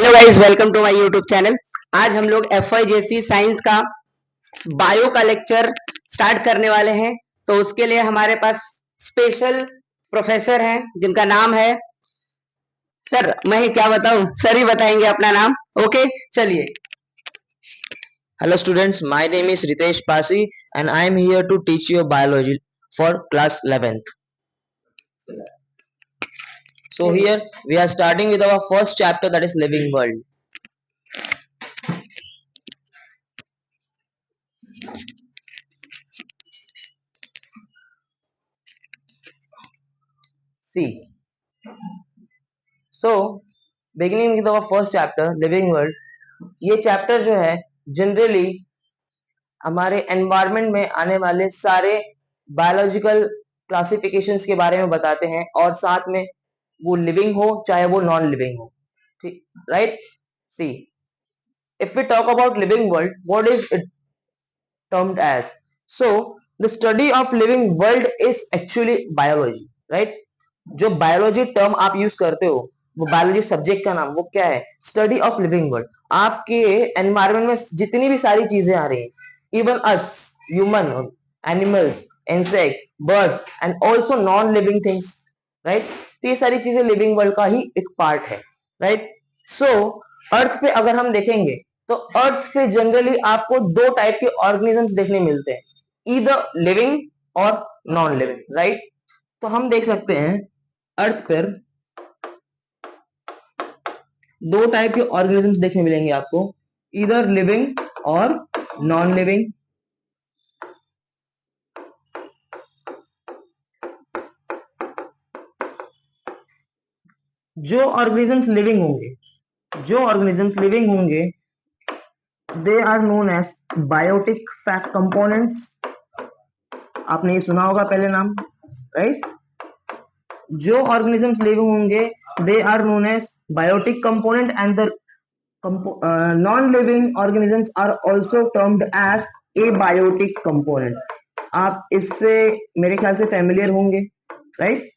Hello guys, welcome to my YouTube channel. आज हम लोग FYJC साइंस का बायो का लेक्चर स्टार्ट करने वाले हैं। तो उसके लिए हमारे पास स्पेशल प्रोफेसर हैं जिनका नाम है सर। मैं क्या बताऊं, सर ही बताएंगे अपना नाम। ओके, चलिए। Hello students, my name is Ritesh Pasi and I am here to teach you biology for class 11th. So here we are starting with our first chapter, that is living world. See, so beginning with our first chapter living world, ये chapter जो है generally हमारे environment में आने वाले सारे biological classifications के बारे में बताते हैं, और साथ में वो लिविंग हो चाहे वो नॉन लिविंग हो, ठीक, right. See, if we talk about living world, what is it termed as? So the study of living world is actually biology, right? जो बायोलॉजी टर्म आप यूज करते हो, वो बायोलॉजी सब्जेक्ट का नाम वो क्या है? Study of living world. आपके एनवायरमेंट में जितनी भी सारी चीजें आ रही हैं, even us human, animals, insect, birds and also non living things, right. तो ये सारी चीजें लिविंग वर्ल्ड का ही एक पार्ट है, राइट। सो अर्थ पे अगर हम देखेंगे तो अर्थ पे जनरली आपको दो टाइप के ऑर्गेनिजम्स देखने मिलते हैं, ईदर लिविंग और नॉन लिविंग, राइट। तो हम देख सकते हैं अर्थ पर दो टाइप के ऑर्गेनिजम्स देखने मिलेंगे आपको, ईदर लिविंग और नॉन लिविंग। जो ऑर्गेनिजम्स लिविंग होंगे they are known as biotic fact components. आपने ये सुना होगा पहले नाम, राइट। जो ऑर्गेनिजम्स लिविंग होंगे they are known as biotic component and the non-living organisms are also termed as abiotic component। आप इससे मेरे ख्याल से फैमिलियर होंगे, राइट।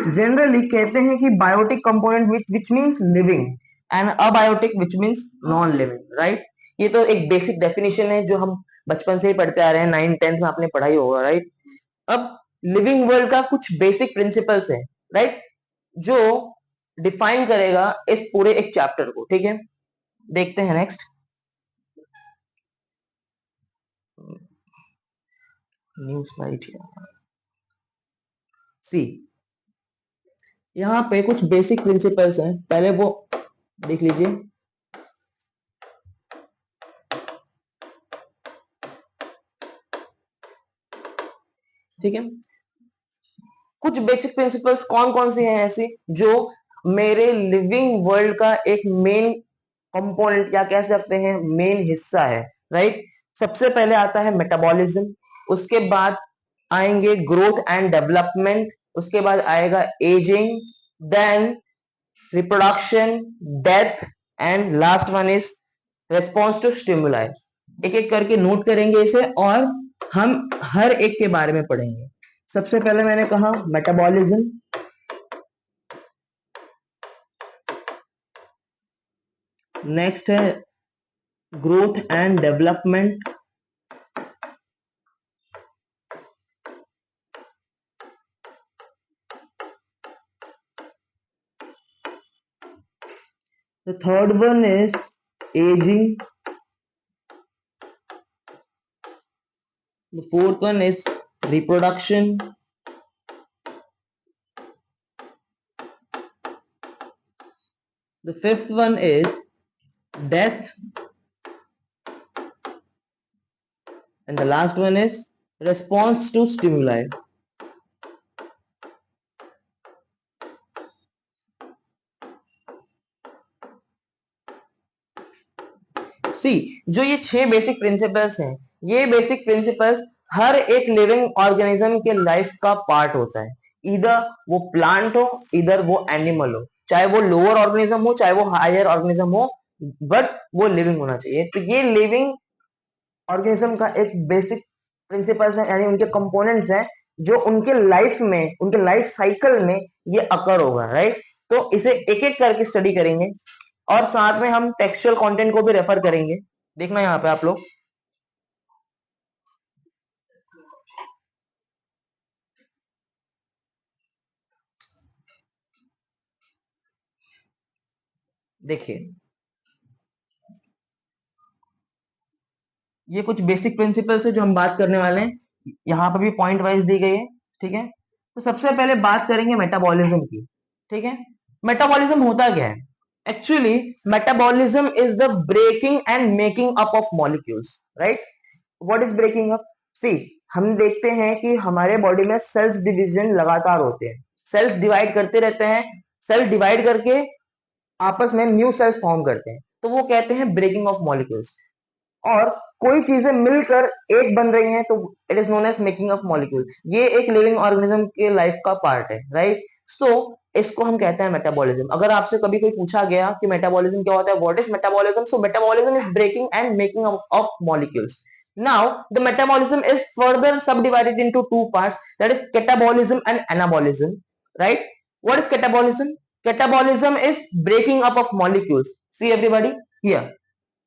जनरली कहते हैं कि biotic component which means living and abiotic which means non living, right. ये तो एक बेसिक डेफिनेशन है जो हम बचपन से ही पढ़ते आ रहे हैं, 9th-10th में आपने पढ़ाई होगा, राइट। अब लिविंग वर्ल्ड का कुछ बेसिक प्रिंसिपल्स है, राइट, जो डिफाइन करेगा इस पूरे एक चैप्टर को, ठीक है। देखते हैं नेक्स्ट। New slide. सी, यहाँ पे कुछ बेसिक प्रिंसिपल्स हैं, पहले वो देख लीजिए। ठीक है, कुछ बेसिक प्रिंसिपल्स कौन कौन से हैं ऐसे जो मेरे लिविंग वर्ल्ड का एक मेन कंपोनेंट या कह सकते हैं मेन हिस्सा है, राइट। सबसे पहले आता है मेटाबॉलिज्म, उसके बाद आएंगे ग्रोथ एंड डेवलपमेंट, उसके बाद आएगा ageing, then reproduction, death and last one is response to stimuli. एक एक करके नोट करेंगे इसे और हम हर एक के बारे में पढ़ेंगे। सबसे पहले मैंने कहा मेटाबॉलिज्म, नेक्स्ट है growth and development, the third one is aging, the fourth one is reproduction, the fifth one is death, and the last one is response to stimuli। सी, जो ये 6 बेसिक प्रिंसिपल्स हैं, ये बेसिक प्रिंसिपल्स हर एक living organism के life का part होता है, इधर वो प्लांट हो इधर वो एनिमल हो, चाहे वो लोअर ऑर्गेनिज्म हो चाहे वो हायर ऑर्गेनिज्म हो, बट वो लिविंग होना चाहिए। तो ये लिविंग ऑर्गेनिज्म का एक बेसिक प्रिंसिपल्स है, यानी उनके कंपोनेंट्स हैं जो उनके लाइफ में, उनके लाइफ साइकिल में ये अकर होगा, राइट। तो इसे एक एक करके स्टडी करेंगे और साथ में हम टेक्सचुअल कंटेंट को भी रेफर करेंगे। देखना यहाँ पे आप लोग, देखिए ये कुछ बेसिक प्रिंसिपल्स है जो हम बात करने वाले हैं, यहाँ पर भी पॉइंट वाइज दी गई है। ठीक है, तो सबसे पहले बात करेंगे मेटाबॉलिज्म की। ठीक है, मेटाबॉलिज्म होता क्या है? Actually metabolism is the breaking and making up of molecules, right? What is breaking up? See, हम देखते हैं कि हमारे बॉडी में सेल्स डिवीजन लगातार होते हैं, सेल्स डिवाइड करते रहते हैं, सेल डिवाइड करके आपस में न्यू सेल्स फॉर्म करते हैं, तो वो कहते हैं ब्रेकिंग ऑफ मॉलिक्यूल्स। और कोई चीजें मिलकर एक बन रही हैं तो it is known as making of molecule. ये एक लिविंग ऑर्गेनिज्म के लाइफ का पार्ट है, राइट? सो इसको हम कहते हैं मेटाबॉलिज्म। अगर आपसे कभी कोई पूछा गया कि मेटाबॉलिज्म क्या होता है, what is metabolism, so metabolism is breaking and making of molecules. Now the metabolism is further subdivided into two parts, that is catabolism and anabolism, right? What is catabolism? Catabolism is breaking up of molecules. See everybody here.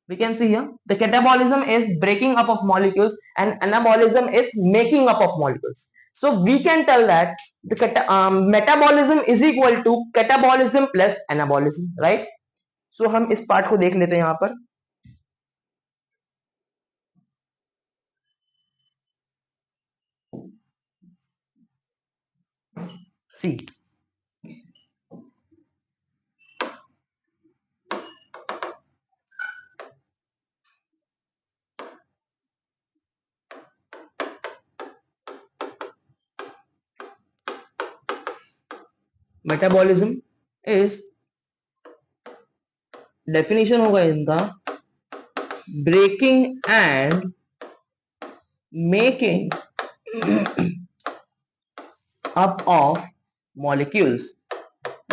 We can see here the catabolism is breaking up of molecules and anabolism is making up of molecules. So we can tell that the metabolism is equal to catabolism plus anabolism, right? So हम इस part को देख लेते हैं यहाँ पर। See, metabolism is, definition होगा इनका, breaking and making up of molecules.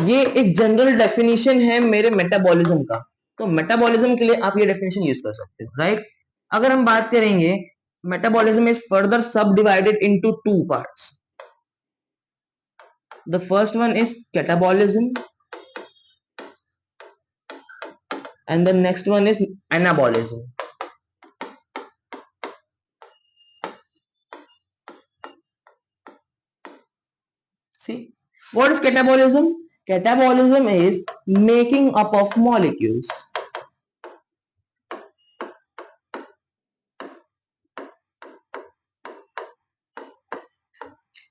ये एक जनरल डेफिनेशन है मेरे मेटाबॉलिज्म का, तो मेटाबॉलिज्म के लिए आप ये डेफिनेशन यूज कर सकते हो, राइट? अगर हम बात करेंगे, मेटाबॉलिज्म इज फर्दर सब divided into two parts. The first one is catabolism and the next one is anabolism. See, what is catabolism? Catabolism is making up of molecules.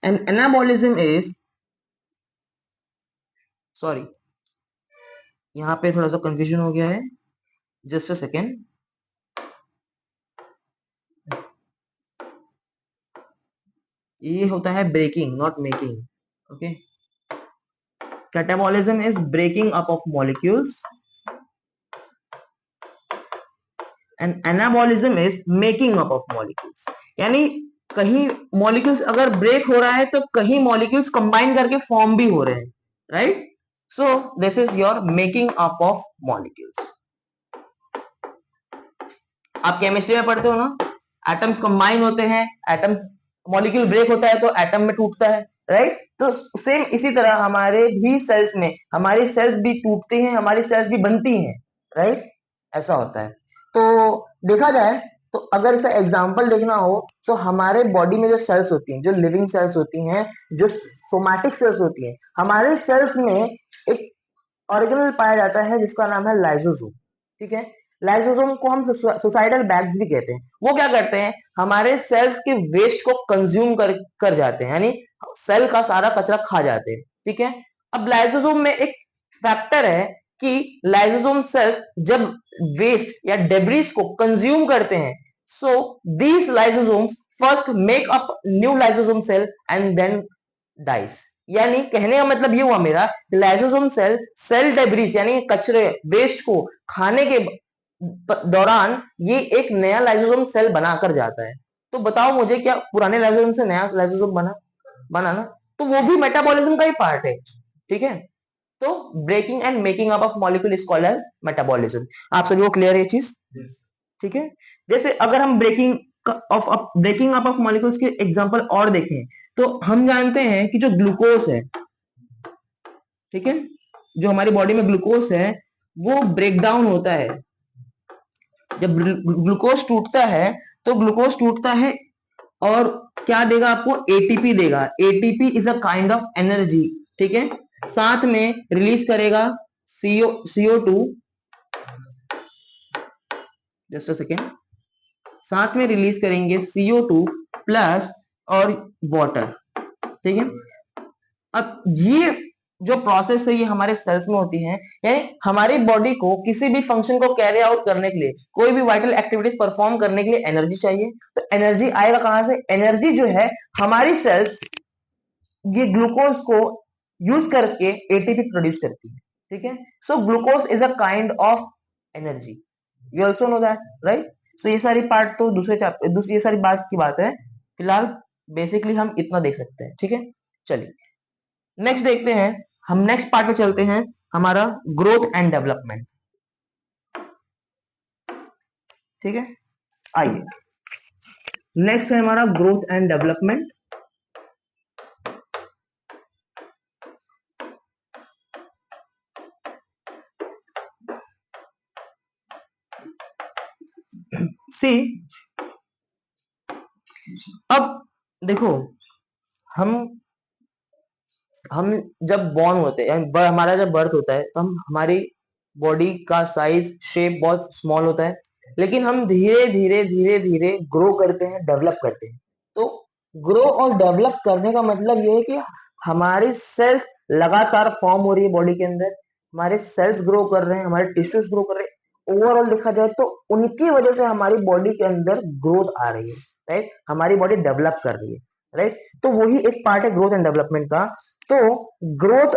And anabolism is, sorry यहाँ पे थोड़ा सा confusion हो गया है, just a second. ये होता है breaking, not making, okay? Catabolism is breaking up of molecules and anabolism is making up of molecules. यानी कहीं मॉलिक्यूल्स अगर ब्रेक हो रहा है तो कहीं मॉलिक्यूल्स कंबाइन करके फॉर्म भी हो रहे हैं, right? So this is your making up of molecules. आप केमिस्ट्री में पढ़ते हो ना, एटम्स कंबाइन होते हैं, एटम मॉलिक्यूल ब्रेक होता है तो एटम में टूटता है, राइट? तो सेम इसी तरह हमारे भी सेल्स में, हमारी सेल्स भी टूटती हैं, हमारी सेल्स भी बनती हैं, राइट? ऐसा होता है। तो देखा जाए तो अगर इसका एग्जांपल देखना हो तो हमारे बॉडी में जो सेल्स होती हैं, जो लिविंग सेल्स होती हैं, जो सोमैटिक सेल्स होती हैं, हमारे सेल्स में एक ऑर्गेनल पाया जाता है जिसका नाम है लाइसोसोम। ठीक है, लाइसोसोम को हम सुसाइडल बैग्स भी कहते हैं। वो क्या करते हैं, हमारे सेल्स के वेस्ट को कंज्यूम कर जाते हैं, यानी सेल का सारा कचरा खा जाते हैं। ठीक है, अब लाइसोसोम में एक फैक्टर है कि लाइसोसोम सेल्स जब वेस्ट या डेब्रिस को कंज्यूम करते हैं, so these lysosomes first make up new lysosome cell and then dies. यानी कहने का मतलब ये हुआ मेरा, लाइसोसोम सेल सेल डेब्रिस यानी कचरे वेस्ट को खाने के दौरान ये एक नया लाइसोसोम सेल बनाकर जाता है। तो बताओ मुझे, क्या पुराने लाइसोसोम से नया लाइसोसोम बना ना? तो वो भी मेटाबॉलिज्म का ही पार्ट है। ठीक है, तो breaking and making up of molecule is called as metabolism. आप सभी को क्लियर है ये चीज? ठीक है, जैसे अगर हम ब्रेकिंग अप ऑफ मॉलिक्यूल्स के एग्जांपल और देखें तो हम जानते हैं कि जो ग्लूकोज है, ठीक है, जो हमारी बॉडी में ग्लूकोज है वो ब्रेक डाउन होता है। जब ग्लूकोज टूटता है तो ग्लूकोज टूटता है और क्या देगा आपको, एटीपी देगा। ATP is a kind of energy, ठीक है। साथ में रिलीज करेगा CO2, जस्ट अ सेकेंड, साथ में रिलीज करेंगे CO2 प्लस और वाटर, ठीक है। अब ये जो प्रोसेस है ये हमारे सेल्स में होती है, यानी हमारी बॉडी को किसी भी फंक्शन को कैरी आउट करने के लिए, कोई भी वाइटल एक्टिविटीज परफॉर्म करने के लिए एनर्जी चाहिए। तो एनर्जी आएगा कहां से? एनर्जी जो है हमारी सेल्स ये ग्लूकोज को यूज करके एटीपी प्रोड्यूस करती है, ठीक है। So glucose is a kind of energy, you also know that, right. So ये सारी पार्ट तो ये सारी बात की बात है, फिलहाल बेसिकली हम इतना देख सकते हैं, ठीक है। चलिए नेक्स्ट देखते हैं, हम नेक्स्ट पार्ट में चलते हैं, हमारा ग्रोथ एंड डेवलपमेंट, ठीक है। आइए नेक्स्ट है हमारा ग्रोथ एंड डेवलपमेंट। सी अब देखो, हम जब बॉर्न होते हैं, हमारा जब बर्थ होता है तो हमारी बॉडी का साइज शेप बहुत स्मॉल होता है, लेकिन हम धीरे धीरे धीरे धीरे ग्रो करते हैं, डेवलप करते हैं। तो ग्रो और डेवलप करने का मतलब ये है कि हमारी सेल्स लगातार फॉर्म हो रही है बॉडी के अंदर, हमारे सेल्स ग्रो कर रहे हैं, हमारे टिश्यूज ग्रो कर रहे हैं। ओवरऑल देखा जाए तो उनकी वजह से हमारी बॉडी के अंदर ग्रोथ आ रही है, राइट। हमारी बॉडी डेवलप कर रही है, राइट। तो वही एक पार्ट है ग्रोथ एंड डेवलपमेंट का। तो growth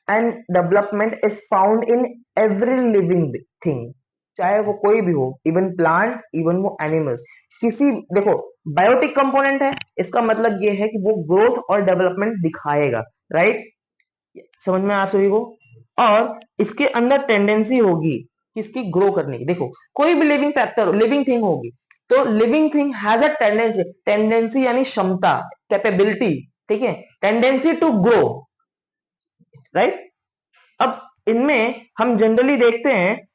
and development is found in every living thing, चाहे वो कोई भी हो, इवन प्लांट, इवन वो एनिमल्स। किसी, देखो बायोटिक कंपोनेंट है, इसका मतलब ये है कि वो ग्रोथ और डेवलपमेंट दिखाएगा, राइट। समझ में आप सभी को? और इसके अंदर टेंडेंसी होगी किसकी, ग्रो करने की। देखो कोई भी लिविंग फैक्टर, लिविंग थिंग होगी, तो living thing has a tendency, tendency यानी क्षमता, कैपेबिलिटी, ठीक है, टेंडेंसी टू ग्रो, राइट। अब इनमें हम जनरली देखते हैं,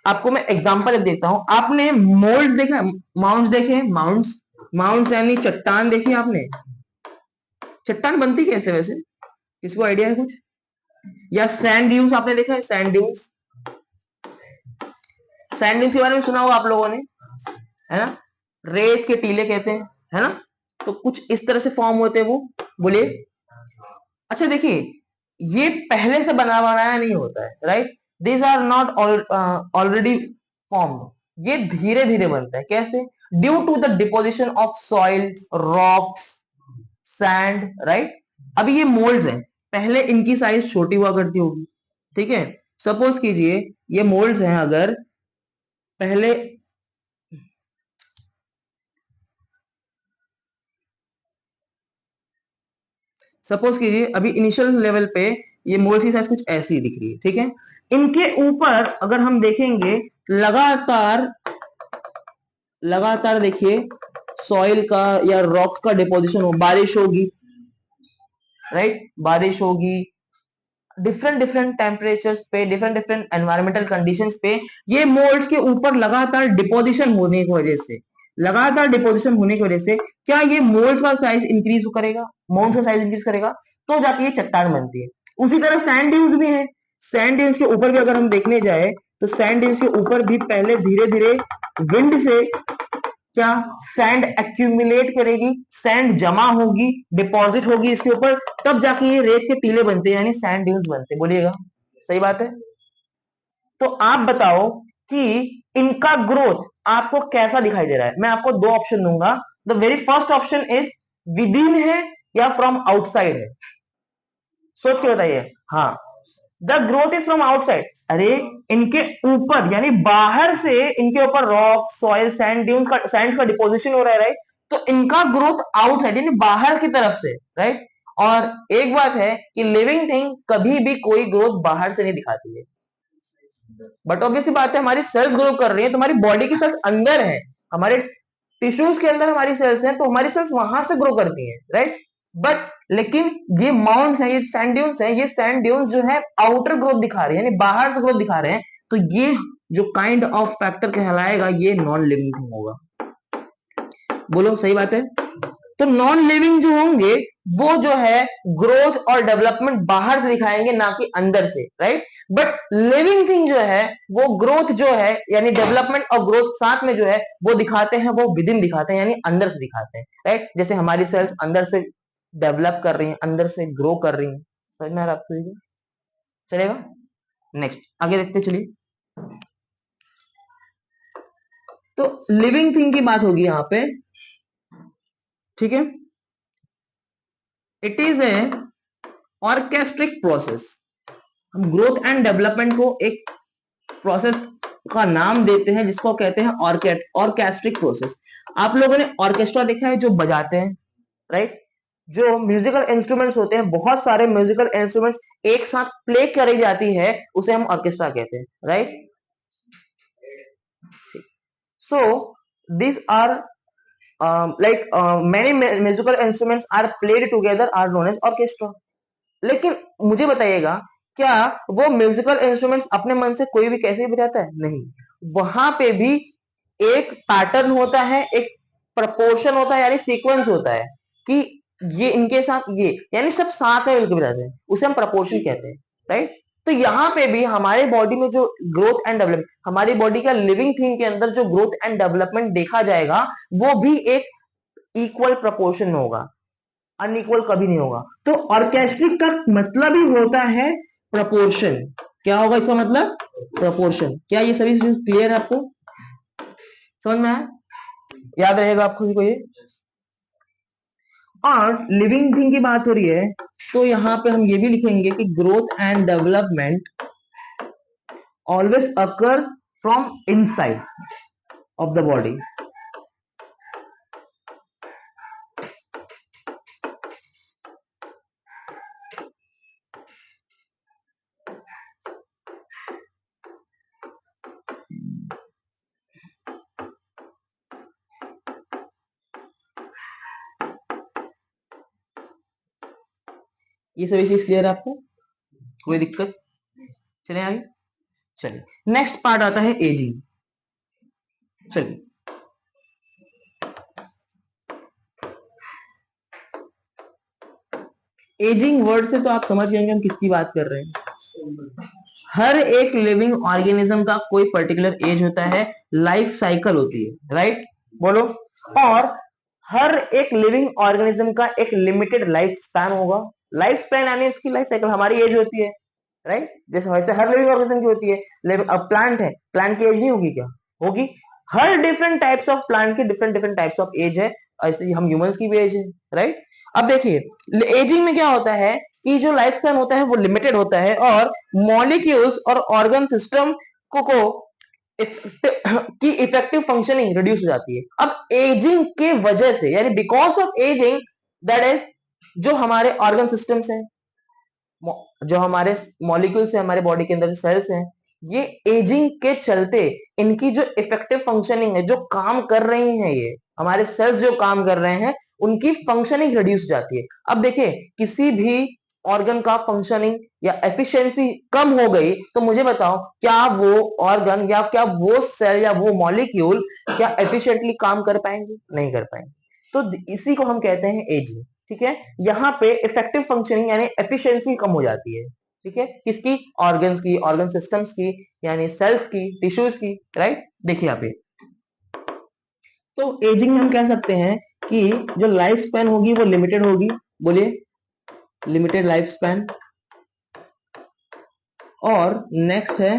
आपको मैं एग्जांपल देता हूं। आपने मोल्ड्स देखा, माउंट्स देखे, माउंट्स, माउंट्स यानी चट्टान देखी आपने? चट्टान बनती कैसे वैसे, किसको आइडिया है कुछ? या सैंड ड्यून्स आपने देखा है? सैंड ड्यून्स, सैंड ड्यून्स के बारे में सुना होगा आप लोगों ने, है ना। रेत के टीले कहते हैं, है ना। तो कुछ इस तरह से फॉर्म होते हैं वो, बोलिए। अच्छा देखिए, ये पहले से बना बनाया नहीं होता है, right. These are not already formed, ये धीरे धीरे बनता है। कैसे? Due to the deposition of soil, rocks, sand, right. अभी ये मोल्ड्स हैं, पहले इनकी साइज छोटी हुआ करती होगी, ठीक है। सपोज कीजिए ये मोल्ड्स हैं, अगर पहले सपोज कीजिए अभी इनिशियल लेवल पे ये मोल्ड की साइज कुछ ऐसी दिख रही है, ठीक है। इनके ऊपर अगर हम देखेंगे, लगातार लगातार देखिए सॉइल का या रॉक्स का डिपोजिशन हो, बारिश होगी, राइट, बारिश होगी, डिफरेंट डिफरेंट टेम्परेचर्स पे, डिफरेंट डिफरेंट एनवायरमेंटल कंडीशंस पे ये मोल्ड्स के ऊपर लगातार डिपोजिशन होने की वजह से, लगातार डिपोजिशन होने की वजह से क्या ये मोल्ड्स का साइज इंक्रीज करेगा, मोल्ड्स का साइज इंक्रीज करेगा, तो जाके ये चट्टान बनती है। उसी तरह सैंड ड्यून्स भी है। सैंड ड्यून्स के ऊपर भी अगर हम देखने जाए तो सैंड ड्यून्स के ऊपर भी पहले धीरे धीरे विंड से क्या सैंड एक्यूमुलेट करेगी, सैंड जमा होगी, डिपॉजिट होगी इसके ऊपर, तब जाके ये रेत के टीले बनते हैं, यानी सैंड ड्यून्स बनते हैं। बोलिएगा, सही बात है। तो आप बताओ कि इनका ग्रोथ आपको कैसा दिखाई दे रहा है। मैं आपको दो ऑप्शन दूंगा। The very first option is with in है या फ्रॉम आउटसाइड है, सोच के बताइए। हाँ, the growth is from outside. अरे इनके ऊपर यानी बाहर से इनके ऊपर रॉक, सॉइल, सैंड ड्यून्स का, सैंड का डिपोजिशन हो रहा है, राइट। तो इनका ग्रोथ आउटसाइड यानी बाहर की तरफ से, राइट। और एक बात है कि लिविंग थिंग कभी भी कोई ग्रोथ बाहर से नहीं दिखाती है, बट ऑब्वियसली बात है हमारी सेल्स ग्रो कर रही है, तो हमारी बॉडी की सेल्स अंदर है, हमारे टिश्यूज के अंदर हमारी सेल्स हैं, तो हमारी सेल्स वहां से ग्रो करती हैं, राइट। बट लेकिन ये माउंट्स है, ये सैंड ड्यून्स है, ये सैंड ड्यून्स जो है आउटर ग्रोथ दिखा रहे हैं, यानी बाहर से ग्रोथ दिखा रहे हैं, तो ये जो काइंड ऑफ फैक्टर कहलाएगा ये नॉन लिविंग थिंग होगा। बोलो सही बात है। तो नॉन लिविंग जो होंगे वो जो है ग्रोथ और डेवलपमेंट बाहर से दिखाएंगे, ना कि अंदर से, राइट। बट लिविंग थिंग जो है वो ग्रोथ जो है यानी डेवलपमेंट और ग्रोथ साथ में जो है वो दिखाते हैं, वो विद इन दिखाते हैं, यानी अंदर से दिखाते हैं, राइट। जैसे हमारी सेल्स अंदर से डेवलप कर रही हैं, अंदर से ग्रो कर रही हैं। समझ में आ रहा है आपको? चलेगा। नेक्स्ट आगे देखते चलिए। तो लिविंग थिंग की बात होगी यहां पे, ठीक है। It is a orchestrated process. हम ग्रोथ एंड डेवलपमेंट को एक प्रोसेस का नाम देते हैं जिसको कहते हैं ऑर्केस्ट्रिक प्रोसेस। आप लोगों ने ऑर्केस्ट्रा देखा है जो बजाते हैं, राइट। जो म्यूजिकल इंस्ट्रूमेंट्स होते हैं, बहुत सारे म्यूजिकल इंस्ट्रूमेंट्स एक साथ प्ले करी जाती है, उसे हम ऑर्केस्ट्रा कहते हैं, right. So this are many musical instruments are played together are known as orchestra। लेकिन मुझे बताइएगा, क्या वो म्यूजिकल इंस्ट्रूमेंट्स अपने मन से कोई भी कैसे भी बजाता है? नहीं, वहां पे भी एक पैटर्न होता है, एक प्रपोर्शन होता है, यानी सीक्वेंस होता है कि ये इनके साथ ये, यानी सब साथ में मिलकर बजाते हैं, उसे हम प्रपोर्शन कहते हैं, राइट। तो यहाँ पे भी हमारे बॉडी में जो ग्रोथ एंड डेवलपमेंट, हमारी बॉडी का लिविंग थिंग के अंदर जो ग्रोथ एंड डेवलपमेंट देखा जाएगा वो भी एक इक्वल प्रपोर्शन में होगा, अनइक्वल कभी नहीं होगा। तो ऑर्केस्ट्रिक का मतलब ही होता है प्रपोर्शन। क्या होगा इसका मतलब? प्रपोर्शन। क्या ये सभी चीज क्लियर है आपको? समझ में आया? याद रहेगा आपको को ये। और लिविंग थिंग की बात हो रही है तो यहां पे हम ये भी लिखेंगे कि growth and development always occur from inside of the body. ये सभी चीज क्लियर है आपको? कोई दिक्कत? चलिए आगे। चलिए नेक्स्ट पार्ट आता है एजिंग। चलिए एजिंग वर्ड से तो आप समझ जाएंगे हम किसकी बात कर रहे हैं। हर एक लिविंग ऑर्गेनिज्म का कोई पर्टिकुलर एज होता है, लाइफ साइकिल होती है, राइट। बोलो। और हर एक लिविंग ऑर्गेनिज्म का एक लिमिटेड लाइफ स्पैन होगा। लाइफ स्पैन यानी उसकी लाइफ साइकिल, हमारी एज होती है, राइट। जैसे वैसे हर लिविंग ऑर्गेनिज्म की होती है। अब प्लांट है, प्लांट की एज नहीं होगी क्या? होगी। हर डिफरेंट टाइप्स ऑफ प्लांट की different different types of age है, ऐसे ही हम ह्यूमंस की भी एज है, राइट। अब देखिए एजिंग में क्या होता है कि जो लाइफ स्पैन होता है वो लिमिटेड होता है और मॉलिक्यूल्स और ऑर्गन सिस्टम को की इफेक्टिव फंक्शनिंग रिड्यूस हो जाती है। अब एजिंग के वजह से, यानी because of ageing, that is जो हमारे ऑर्गन सिस्टम्स हैं, जो हमारे मॉलिक्यूल्स हैं, हमारे बॉडी के अंदर जो सेल्स हैं, ये एजिंग के चलते इनकी जो इफेक्टिव फंक्शनिंग है, जो काम कर रही हैं, ये हमारे सेल्स जो काम कर रहे हैं उनकी फंक्शनिंग रिड्यूस हो जाती है। अब देखिए किसी भी ऑर्गन का फंक्शनिंग या एफिशिएंसी कम हो गई तो मुझे बताओ क्या वो ऑर्गन या क्या वो सेल या वो मॉलिक्यूल क्या एफिशिएंटली काम कर पाएंगे? नहीं कर पाएंगे। तो इसी को हम कहते हैं एजिंग, ठीक है। यहाँ पे इफेक्टिव फंक्शनिंग यानी एफिशिएंसी कम हो जाती है, ठीक है। किसकी? ऑर्गन्स की, ऑर्गन सिस्टम्स की, यानी सेल्स की, टिश्यूज की, राइट। देखिए यहाँ पे तो एजिंग में हम कह सकते हैं कि जो लाइफ स्पैन होगी वो लिमिटेड होगी। बोलिए, लिमिटेड लाइफ स्पैन। और नेक्स्ट है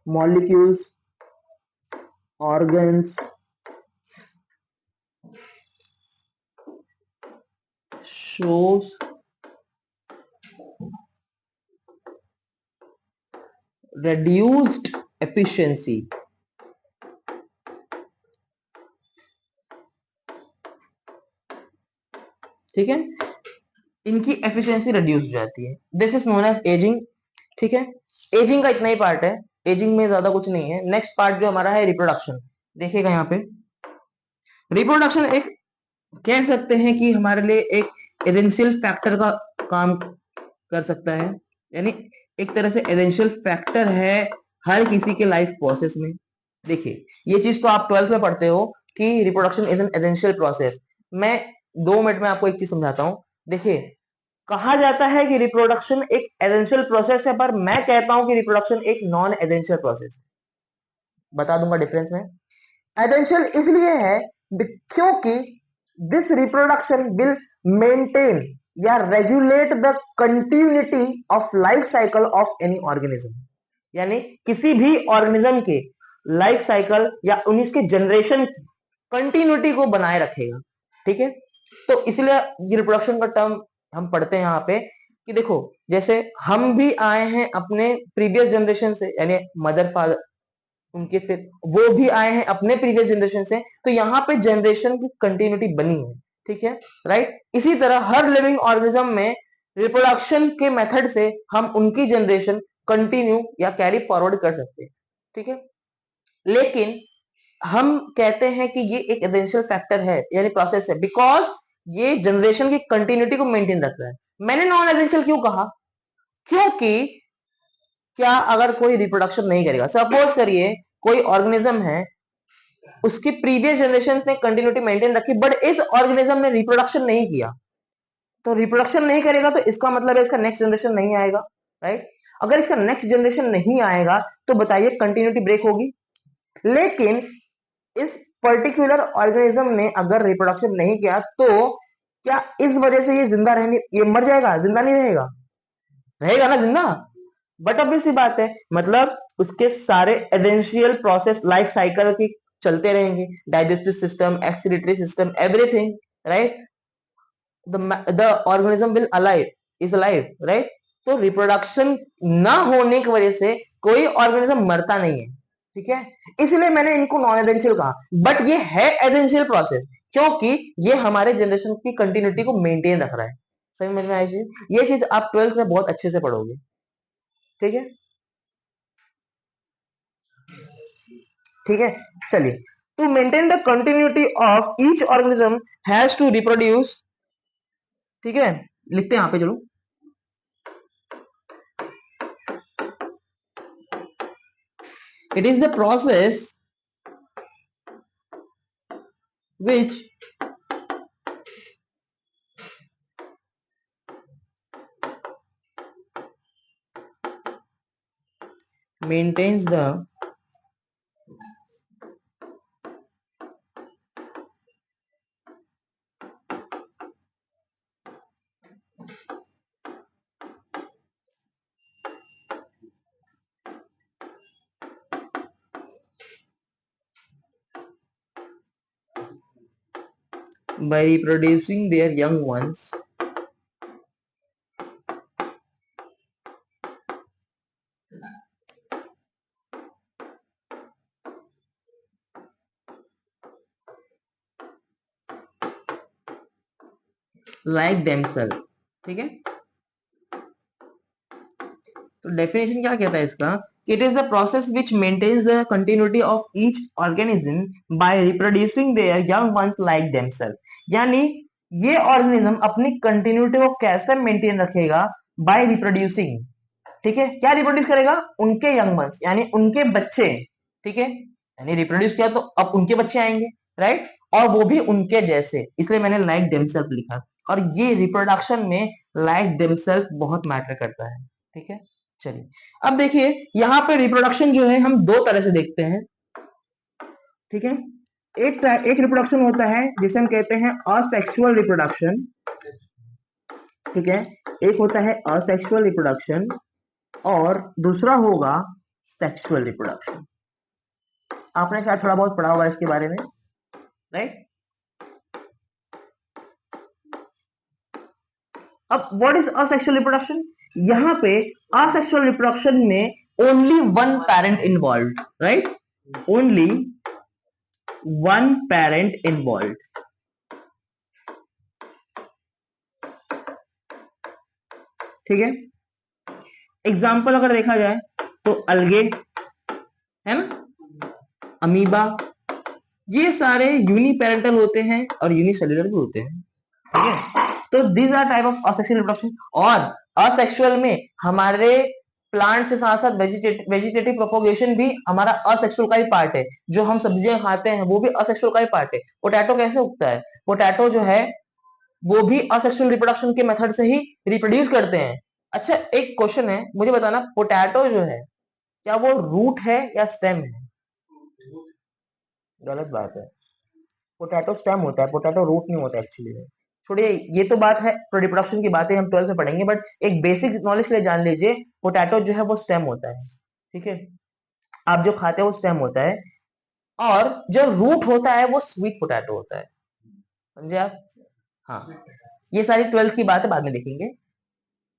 molecules, organs, shows reduced efficiency। ठीक है, इनकी एफिशिएंसी रिड्यूस हो जाती है। This is known as ageing, ठीक है। एजिंग का इतना ही पार्ट है, एजिंग में ज्यादा कुछ नहीं है। नेक्स्ट पार्ट जो हमारा है रिप्रोडक्शन। देखिएगा यहाँ पे रिप्रोडक्शन एक कह सकते हैं कि हमारे लिए एक एसेंशियल फैक्टर का काम कर सकता है, यानी एक तरह से एसेंशियल फैक्टर है हर किसी के लाइफ प्रोसेस में। देखिए ये चीज तो आप 12th में पढ़ते हो कि reproduction is an essential process. मैं 2 मिनट में आपको एक चीज समझाता हूं। देखिए कहा जाता है कि रिप्रोडक्शन एक एसेंशियल प्रोसेस है, पर मैं कहता हूं कि रिप्रोडक्शन एक नॉन एसेंशियल प्रोसेस है। बता दूंगा डिफरेंस में। एसेंशियल इसलिए है क्योंकि दिस रिप्रोडक्शन विल मेंटेन या regulate the continuity of life cycle of any organism, यानी किसी भी ऑर्गेनिज्म के लाइफ साइकिल या उसके जनरेशन की कंटिन्यूटी को बनाए रखेगा। ठीक है, तो इसलिए रिप्रोडक्शन का टर्म हम पढ़ते हैं यहाँ पे कि देखो जैसे हम भी आए हैं अपने प्रीवियस जनरेशन से, यानी मदर फादर उनके, फिर वो भी आए हैं अपने प्रीवियस जनरेशन से, तो यहाँ पे जनरेशन की कंटिन्यूटी बनी है। ठीक है, राइट। इसी तरह हर लिविंग ऑर्गेनिज्म में रिप्रोडक्शन के मेथड से हम उनकी जनरेशन कंटिन्यू या कैरी फॉरवर्ड कर सकते हैं। ठीक है, लेकिन हम कहते हैं कि ये एक एसेंशियल फैक्टर है, यानी प्रोसेस है, बिकॉज ये जनरेशन की कंटिन्यूटी को मेंटेन रखता है। मैंने नॉन एसेंशियल क्यों कहा? क्योंकि क्या अगर कोई रिप्रोडक्शन नहीं करेगा, सपोज करिए कोई ऑर्गेनिज्म है, उसके प्रीवियस जनरेशन ने कंटिन्यूटी मेंटेन रखी, बट इस ऑर्गेनिज्म ने रिप्रोडक्शन नहीं किया, तो रिप्रोडक्शन नहीं करेगा तो इसका मतलब है इसका नेक्स्ट जनरेशन नहीं आएगा, राइट। अगर इसका नेक्स्ट जनरेशन नहीं आएगा तो बताइए कंटिन्यूटी ब्रेक होगी। लेकिन इस पर्टिकुलर ऑर्गेनिज्म ने अगर रिप्रोडक्शन नहीं किया तो क्या इस वजह से ये जिंदा रहने, ये मर जाएगा? जिंदा नहीं रहेगा, रहेगा ना जिंदा। बट ऑब्वियस सी बात है, मतलब उसके सारे एसेंशियल प्रोसेस लाइफ साइकिल की चलते रहेंगे, digestive system, excretory system, everything, right. The organism will alive is alive, right. तो रिप्रोडक्शन ना होने की वजह से कोई ऑर्गेनिज्म मरता नहीं है। ठीक है, इसलिए मैंने इनको नॉन एसेंशियल कहा, बट ये है एसेंशियल प्रोसेस क्योंकि ये हमारे जनरेशन की कंटिन्यूटी को मेंटेन रख रहा है। समझ में आई चीज? ये चीज आप 12th में बहुत अच्छे से पढ़ोगे। ठीक है, ठीक है, चलिए। To maintain the continuity of each organism has to reproduce. ठीक है, लिखते हैं यहां पे, चलो। It is the process which maintains the by reproducing their young ones like themselves। ठीक है, तो डेफिनेशन क्या कहता है इसका? It is the process which maintains the continuity of each organism by reproducing their young ones like themself. यानी ये organism अपनी कंटिन्यूटी को कैसे मेंटेन रखेगा? By reproducing. ठीक है, क्या रिप्रोड्यूस करेगा? उनके यंग वंस, यानी उनके बच्चे। ठीक है, यानी रिप्रोड्यूस किया तो अब उनके बच्चे आएंगे, राइट, और वो भी उनके जैसे, इसलिए मैंने लाइक देमसेल्फ लिखा। और ये रिप्रोडक्शन में लाइक देमसेल्फ बहुत मैटर करता है। ठीक है, चलिए अब देखिए यहाँ पे रिप्रोडक्शन जो है हम दो तरह से देखते हैं। ठीक है, एक रिप्रोडक्शन होता है जिसे हम कहते हैं असेक्सुअल रिप्रोडक्शन। ठीक है, एक होता है असेक्सुअल रिप्रोडक्शन और दूसरा होगा सेक्सुअल रिप्रोडक्शन। आपने शायद थोड़ा बहुत पढ़ा होगा इसके बारे में, राइट। अब व्हाट इज असेक्सुअल रिप्रोडक्शन? यहाँ पे असेक्सुअल रिप्रोडक्शन में only one parent involve, right, only one parent involve. ठीक है, एग्जाम्पल अगर देखा जाए तो अलगे है ना, अमीबा, ये सारे यूनिपेरेंटल होते हैं और यूनिसेल्युलर भी होते हैं, ठीक है। तो दीज आर टाइप ऑफ असेक्सुअल रिप्रोडक्शन। और असेक्सुअल में हमारे प्लांट से साथ साथ वेजिटेटिव प्रोपोगेशन भी हमारा असेक्सुअल का ही पार्ट है। जो हम सब्जियां खाते हैं वो भी असेक्सुअल का ही पार्ट है। पोटैटो कैसे उगता है? पोटैटो जो है वो भी असेक्सुअल रिप्रोडक्शन के मेथड से ही रिप्रोड्यूस करते हैं। अच्छा, एक क्वेश्चन है, मुझे बताना, पोटैटो जो है क्या वो रूट है या स्टेम है? गलत बात है, पोटैटो स्टेम होता है, पोटैटो रूट नहीं होता एक्चुअली में। छोड़िए, ये तो बात है, रिप्रोडक्शन की बातें हम 12th में पढ़ेंगे, बट एक बेसिक नॉलेज के लिए जान लीजिए, पोटैटो जो है वो स्टेम होता है, ठीक है। आप जो खाते हो वो स्टेम होता है, और जो रूट होता है वो स्वीट पोटैटो होता है, समझे आप? हाँ, ये सारी 12th की बातें बाद में देखेंगे।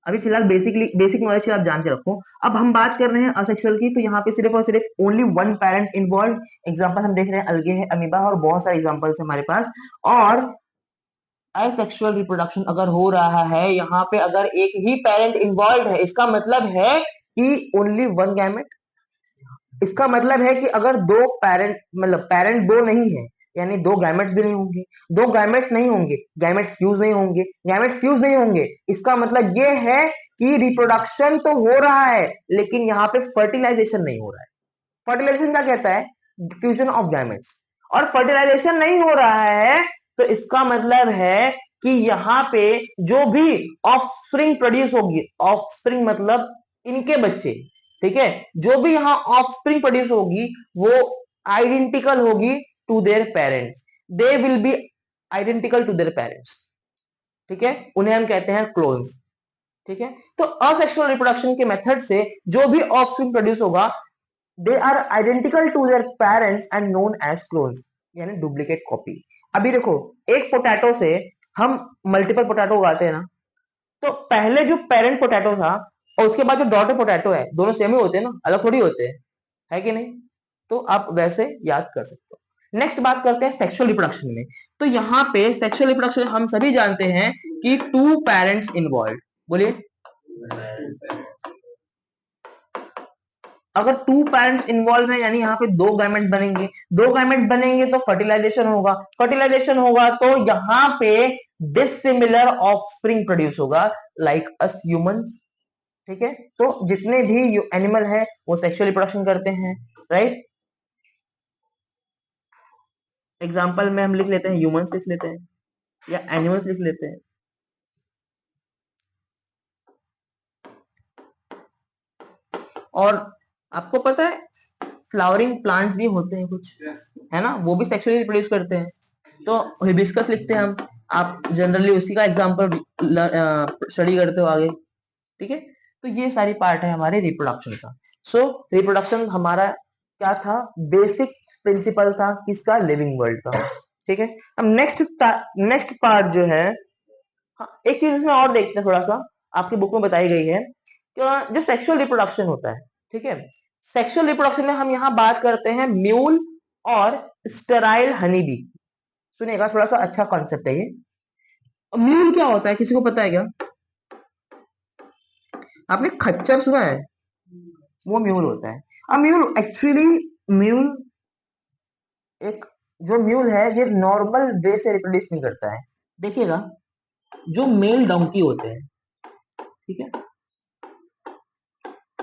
अभी फिलहाल बेसिक नॉलेज आप जान के रखो। अब हम बात कर रहे हैं असेक्सुअल की, तो यहाँ पे सिर्फ और सिर्फ only one parent involve. Example हम देख रहे हैं, अलगे है, अमीबा, और बहुत सारे एग्जांपल्स है हमारे पास। और असेक्सुअल रिप्रोडक्शन अगर हो रहा है, यहाँ पे अगर एक ही पेरेंट इन्वॉल्व है, इसका मतलब है कि ओनली वन गैमेट। इसका मतलब है कि अगर दो पेरेंट, मतलब पेरेंट दो नहीं है, यानी दो गैमेट्स भी नहीं होंगे। दो गैमेट्स नहीं होंगे, गैमेट्स फ्यूज नहीं होंगे, गैमेट्स फ्यूज नहीं होंगे, इसका मतलब ये है कि रिप्रोडक्शन तो हो रहा है, लेकिन यहाँ पे फर्टिलाइजेशन नहीं हो रहा है। फर्टिलाइजेशन क्या कहता है? Fusion of gametes. और फर्टिलाइजेशन नहीं हो रहा है, तो इसका मतलब है कि यहाँ पे जो भी ऑफस्प्रिंग प्रोड्यूस होगी, ऑफस्प्रिंग मतलब इनके बच्चे, ठीक है, जो भी यहाँ ऑफस्प्रिंग प्रोड्यूस होगी वो आइडेंटिकल होगी to their parents. They will be identical to their parents, ठीक है, उन्हें हम कहते हैं क्लोन्स, ठीक है। तो असेक्सुअल रिप्रोडक्शन के मेथड से जो भी ऑफस्प्रिंग प्रोड्यूस होगा, they are identical to their parents and known as clones, यानी डुप्लीकेट कॉपी। अभी देखो, एक पोटैटो से हम मल्टीपल पोटैटो उगाते हैं ना, तो पहले जो पेरेंट पोटैटो था और उसके बाद जो डॉटर पोटैटो है, दोनों सेम ही होते हैं ना, अलग थोड़ी होते हैं, है कि नहीं? तो आप वैसे याद कर सकते हो। नेक्स्ट बात करते हैं सेक्सुअल रिप्रोडक्शन में। तो यहाँ पे सेक्सुअल रिप्रोडक्शन हम सभी जानते हैं कि टू पेरेंट्स इन्वॉल्व। बोलिए, अगर टू पेरेंट्स इन्वॉल्व है, यानी यहाँ पे दो गैमेट्स बनेंगे। दो गैमेट्स बनेंगे तो फर्टिलाइजेशन होगा, फर्टिलाइजेशन होगा तो यहाँ पे डिसिमिलर ऑफस्प्रिंग प्रोड्यूस होगा, लाइक अस ह्यूमंस, ठीक है। तो जितने भी एनिमल है वो सेक्सुअल रिप्रोडक्शन करते हैं, राइट। एग्जाम्पल में हम लिख लेते हैं, ह्यूमंस लिख लेते हैं या एनिमल्स लिख लेते हैं। और आपको पता है फ्लावरिंग प्लांट्स भी होते हैं कुछ, है ना, वो भी सेक्सुअली रिप्रोड्यूस करते हैं। तो हिबिस्कस लिखते हैं हम, आप जनरली उसी का एग्जांपल स्टडी करते हो आगे, ठीक है। तो ये सारी पार्ट है हमारे रिप्रोडक्शन का। सो रिप्रोडक्शन हमारा क्या था? बेसिक प्रिंसिपल था किसका? लिविंग वर्ल्ड का, ठीक है। अब नेक्स्ट पार्ट जो है, हाँ, एक चीज इसमें और देखते हैं थोड़ा सा, आपकी बुक में बताई गई है कि जो सेक्सुअल रिप्रोडक्शन होता है, ठीक है, सेक्सुअल रिप्रोडक्शन में हम यहाँ बात करते हैं म्यूल और स्टेराइल हनी बी। सुनिएगा, थोड़ा सा अच्छा कॉन्सेप्ट है ये। म्यूल क्या होता है, किसी को पता है क्या? आपने खच्चर सुना है? वो म्यूल होता है। अब म्यूल एक्चुअली, म्यूल एक, जो म्यूल है ये नॉर्मल वे से रिप्रोड्यूस नहीं करता है। देखिएगा, जो मेल डोंकी होते हैं, ठीक है,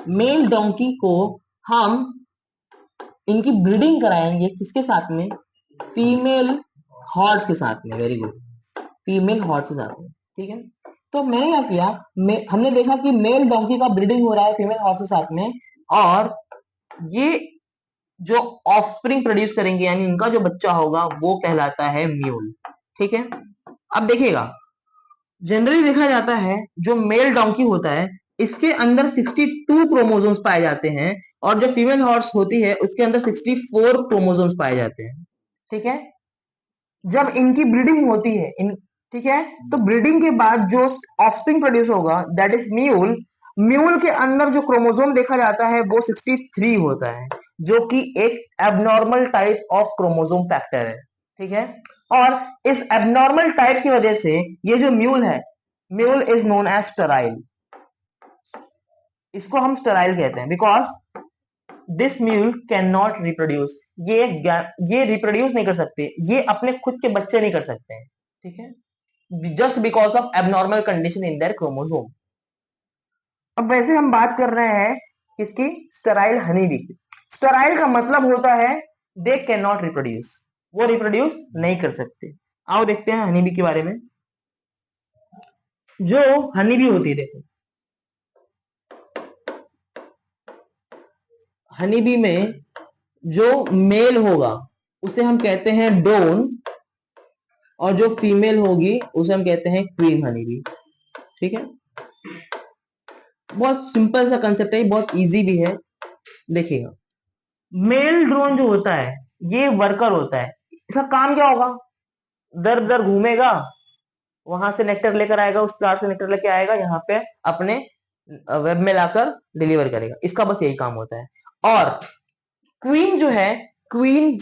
मेल डोंकी को हम इनकी ब्रीडिंग कराएंगे किसके साथ में? फीमेल हॉर्स के साथ में। वेरी गुड, फीमेल हॉर्स के साथ में, ठीक है। तो मैंने क्या किया, हमने देखा कि मेल डोंकी का ब्रीडिंग हो रहा है फीमेल हॉर्स के साथ में, और ये जो ऑफस्प्रिंग प्रोड्यूस करेंगे, यानी इनका जो बच्चा होगा वो कहलाता है म्यूल, ठीक है। अब देखिएगा, जनरली देखा जाता है जो मेल डोंकी होता है इसके अंदर 62 क्रोमोसोम्स पाए जाते हैं, और जो फीमेल हॉर्स होती है उसके अंदर 64 क्रोमोसोम्स पाए जाते हैं, ठीक है। जब इनकी ब्रीडिंग होती है ठीक है, तो ब्रीडिंग के बाद जो ऑफस्प्रिंग प्रोड्यूस होगा, दैट इज म्यूल। म्यूल के अंदर जो क्रोमोसोम देखा जाता है वो 63 होता है, जो कि एक abnormal type of chromosome factor है, ठीक है। और इस एबनॉर्मल टाइप की वजह से ये जो म्यूल है, mule is known as sterile. इसको हम स्टेराइल कहते हैं because this mule can not reproduce, ये रिप्रोड्यूस नहीं कर सकते, ये अपने खुद के बच्चे नहीं कर सकते हैं, ठीक है, just because of abnormal condition in their chromosome. अब वैसे हम बात कर रहे हैं किसकी, स्टेराइल हनी बी की। स्टेराइल का मतलब होता है दे कैन नॉट रिप्रोड्यूस, वो रिप्रोड्यूस नहीं कर सकते। आओ देखते हैं हनी बी के बारे में। जो हनी बी होती है, देखो हनी बी में जो मेल होगा उसे हम कहते हैं डोन, और जो फीमेल होगी उसे हम कहते हैं क्वीन हनी बी, ठीक है। बहुत सिंपल सा कंसेप्ट है, बहुत इजी भी है। देखिएगा, मेल ड्रोन जो होता है ये वर्कर होता है। इसका काम क्या होगा, दर दर घूमेगा, वहां से नेक्टर लेकर आएगा, उस फ्लावर से नेक्टर लेके आएगा, यहाँ पे अपने वेब में लाकर डिलीवर करेगा, इसका बस यही काम होता है। और क्वीन जो है, क्वीन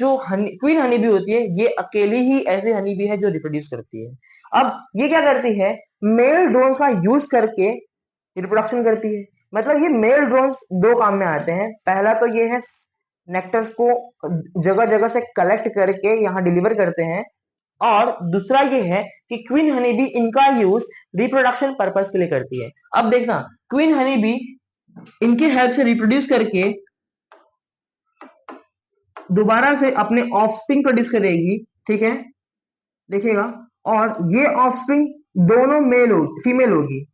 हनी भी होती है, ये अकेली ही ऐसी हनी भी है जो रिप्रोड्यूस करती है। अब ये क्या करती है, मेल ड्रोन का यूज करके रिप्रोडक्शन करती है। मतलब ये मेल ड्रोन्स दो काम में आते हैं। पहला तो ये है नेक्टर्स को जगह जगह से कलेक्ट करके यहाँ डिलीवर करते हैं, और दूसरा ये है कि क्वीन हनी बी इनका यूज रिप्रोडक्शन पर्पस के लिए करती है। अब देखना, क्वीन हनी बी इनके हेल्प से रिप्रोड्यूस करके दोबारा से अपने ऑफस्प्रिंग प्रोड्यूस करेगी, ठीक है, देखिएगा। और ये ऑफस्प्रिंग दोनों फीमेल होगी,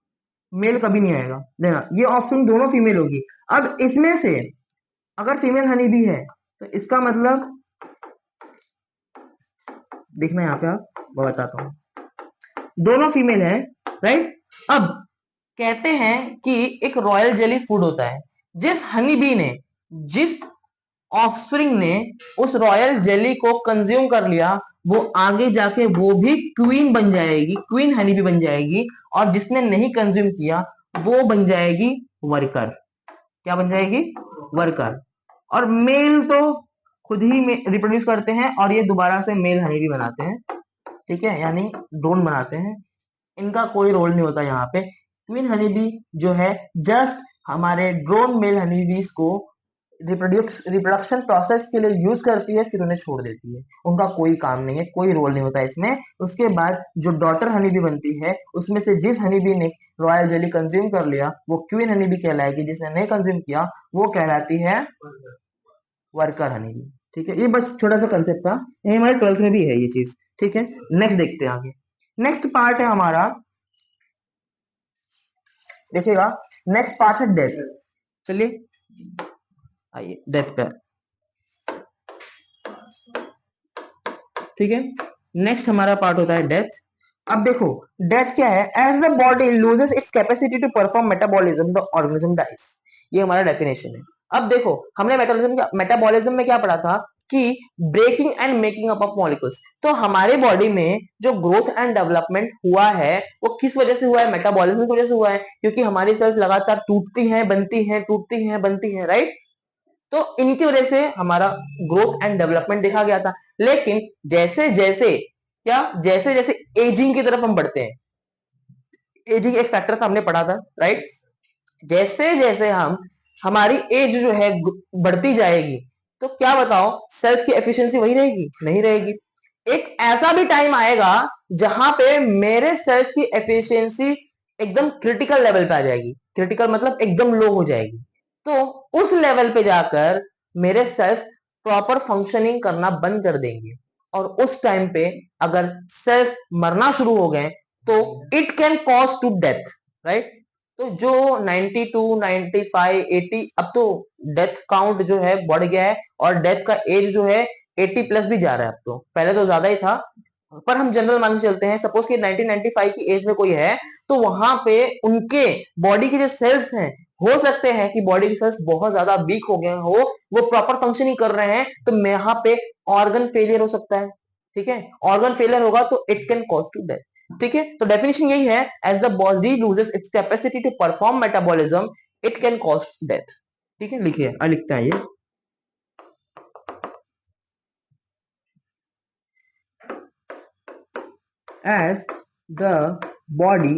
मेल कभी नहीं आएगा, देखना ये ऑफस्प्रिंग दोनों फीमेल होगी। अब इसमें से अगर फीमेल हनी बी है तो इसका मतलब, देखना यहाँ पे आप, मैं बताता हूँ, दोनों फीमेल है, राइट। अब कहते हैं कि एक रॉयल जेली फूड होता है, जिस हनी बी ने, जिस ऑफस्प्रिंग ने उस रॉयल जेली को कंज्यूम कर लिया, वो आगे जाके वो भी क्वीन बन जाएगी, क्वीन हनी बी बन जाएगी। और जिसने नहीं कंज्यूम किया वो बन जाएगी वर्कर। क्या बन जाएगी, वर्कर। और मेल तो खुद ही रिप्रोड्यूस करते हैं, और ये दोबारा से मेल हनी बी बनाते हैं, ठीक है, यानी ड्रोन बनाते हैं। इनका कोई रोल नहीं होता यहाँ पे। क्वीन हनी बी जो है जस्ट हमारे ड्रोन मेल हनी बीज को रिप्रोडक्शन प्रोसेस के लिए यूज करती है, फिर उन्हें छोड़ देती है। उनका कोई काम नहीं है, कोई रोल नहीं होता इसमें। उसके बाद जो डॉटर हनी बी बनती है, उसमें से जिस हनी बी ने रॉयल जेली कंज्यूम कर लिया वो क्वीन हनी बी कहलाएगी, जिसने नहीं कंज्यूम किया वो कहलाती है वर्कर हनी बी, ठीक है। ये बस छोटा सा कंसेप्ट था, ये हमारे 12th में भी है ये चीज, ठीक है। नेक्स्ट देखते हैं आगे। नेक्स्ट पार्ट है हमारा, देखिएगा, नेक्स्ट पार्ट है डेथ। चलिए आइए डेथ पे, ठीक है। नेक्स्ट हमारा पार्ट होता है डेथ। अब देखो डेथ क्या है, as the body loses its capacity to perform metabolism the organism dies, ये हमारा डेफिनेशन है। अब देखो हमने मेटाबॉलिज्म में क्या पढ़ा था कि breaking and making up of molecules. तो हमारे बॉडी में जो ग्रोथ एंड डेवलपमेंट हुआ है वो किस वजह से हुआ है, मेटाबॉलिज्म की वजह से हुआ है, क्योंकि हमारी सेल्स लगातार टूटती हैं, बनती हैं, टूटती हैं, बनती हैं, राइट। तो इनकी वजह से हमारा ग्रोथ एंड डेवलपमेंट देखा गया था। लेकिन जैसे जैसे जैसे जैसे एजिंग की तरफ हम बढ़ते हैं, एजिंग एक फैक्टर था, हमने पढ़ा था, राइट। जैसे जैसे हमारी एज जो है बढ़ती जाएगी, तो क्या बताओ सेल्स की एफिशिएंसी वही रहेगी, नहीं रहेगी। एक ऐसा भी टाइम आएगा जहां पे मेरे सेल्स की एफिशिएंसी एकदम क्रिटिकल लेवल पे आ जाएगी, क्रिटिकल मतलब एकदम लो हो जाएगी। तो उस लेवल पे जाकर मेरे सेल्स प्रॉपर फंक्शनिंग करना बंद कर देंगे, और उस टाइम पे अगर सेल्स मरना शुरू हो गए तो it can cause to death, right. तो जो 92, 95, 80, अब तो डेथ काउंट जो है बढ़ गया है, और डेथ का एज जो है 80 प्लस भी जा रहा है। अब तो पहले तो ज्यादा ही था, पर हम जनरल मान के चलते हैं, सपोज कि 1995 की एज में कोई है, तो वहां पे उनके बॉडी के जो सेल्स हैं, हो सकते हैं कि बॉडी के सेल्स बहुत ज्यादा वीक हो गए हो, वो प्रॉपर फंक्शनिंग कर रहे हैं, तो यहाँ पे ऑर्गन फेलियर हो सकता है, ठीक है। ऑर्गन फेलियर होगा तो it can cause to death, ठीक है। तो डेफिनेशन यही है, as the body loses its capacity to perform metabolism it can cause death, ठीक है। लिखिए, लिखते हैं ये, as the body